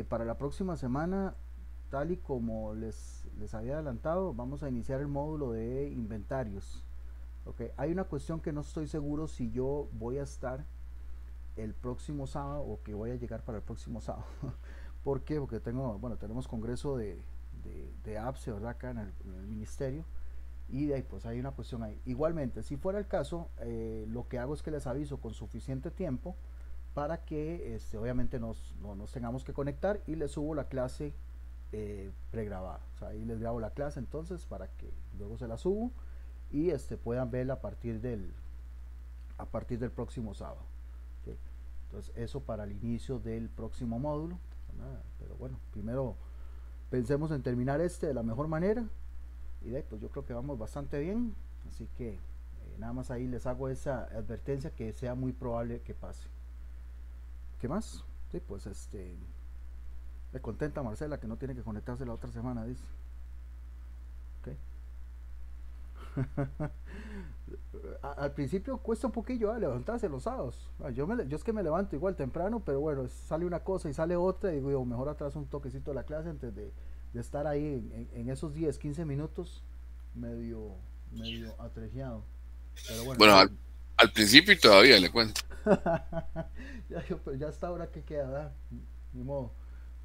Para la próxima semana, tal y como les había adelantado, vamos a iniciar el módulo de inventarios. Okay. Hay una cuestión que no estoy seguro si yo voy a estar el próximo sábado o que voy a llegar para el próximo sábado. ¿Por qué? Porque tenemos congreso de APSE, ¿verdad? Acá en el ministerio. Y de ahí pues hay una cuestión ahí. Igualmente, si fuera el caso, lo que hago es que les aviso con suficiente tiempo para que obviamente nos tengamos que conectar, y les subo la clase pregrabada. O sea, ahí les grabo la clase entonces para que luego se la subo y puedan verla a partir del próximo sábado. ¿Okay? Entonces eso para el inicio del próximo módulo. Pero bueno, primero pensemos en terminar de la mejor manera. Y de ahí, pues yo creo que vamos bastante bien, así que nada más ahí les hago esa advertencia que sea muy probable que pase. ¿Qué más? Sí, pues me contenta Marcela que no tiene que conectarse la otra semana, dice. Okay. Al principio cuesta un poquillo levantarse los sábados. Yo es que me levanto igual temprano, pero bueno, sale una cosa y sale otra, y digo, mejor atrás un toquecito de la clase antes de estar ahí en esos 10, 15 minutos medio atregiado. Pero bueno, al principio todavía le cuento. ya hasta ahora que queda, ni modo.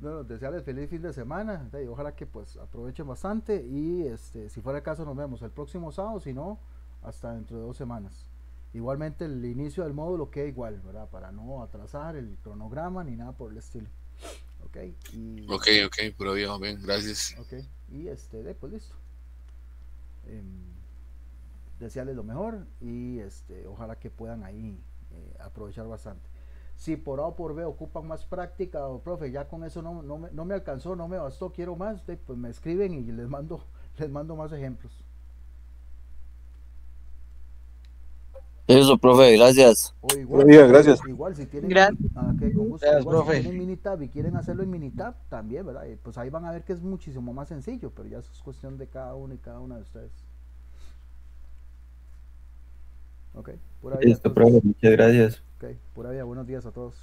Bueno, desearles feliz fin de semana, ojalá que pues aprovechen bastante, y si fuera el caso nos vemos el próximo sábado, si no, hasta dentro de 2 semanas. Igualmente el inicio del módulo queda igual, ¿verdad? Para no atrasar el cronograma ni nada por el estilo. Ok, puro bien, gracias. Ok, y pues listo. Desearles lo mejor, y ojalá que puedan ahí aprovechar bastante. Si por A o por B ocupan más práctica, o profe, ya con eso no me alcanzó, no me bastó, quiero más, pues me escriben y les mando más ejemplos. Eso, profe, gracias. O igual, gracias. Igual si tienen con gusto. Igual si tienen Minitab y quieren hacerlo en Minitab también, ¿verdad? Pues ahí van a ver que es muchísimo más sencillo, pero ya eso es cuestión de cada uno y cada una de ustedes. Ok, pura vida. Listo, profe, muchas gracias. Ok, pura vida, buenos días a todos.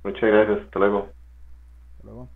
Muchas gracias, hasta luego. Hasta luego.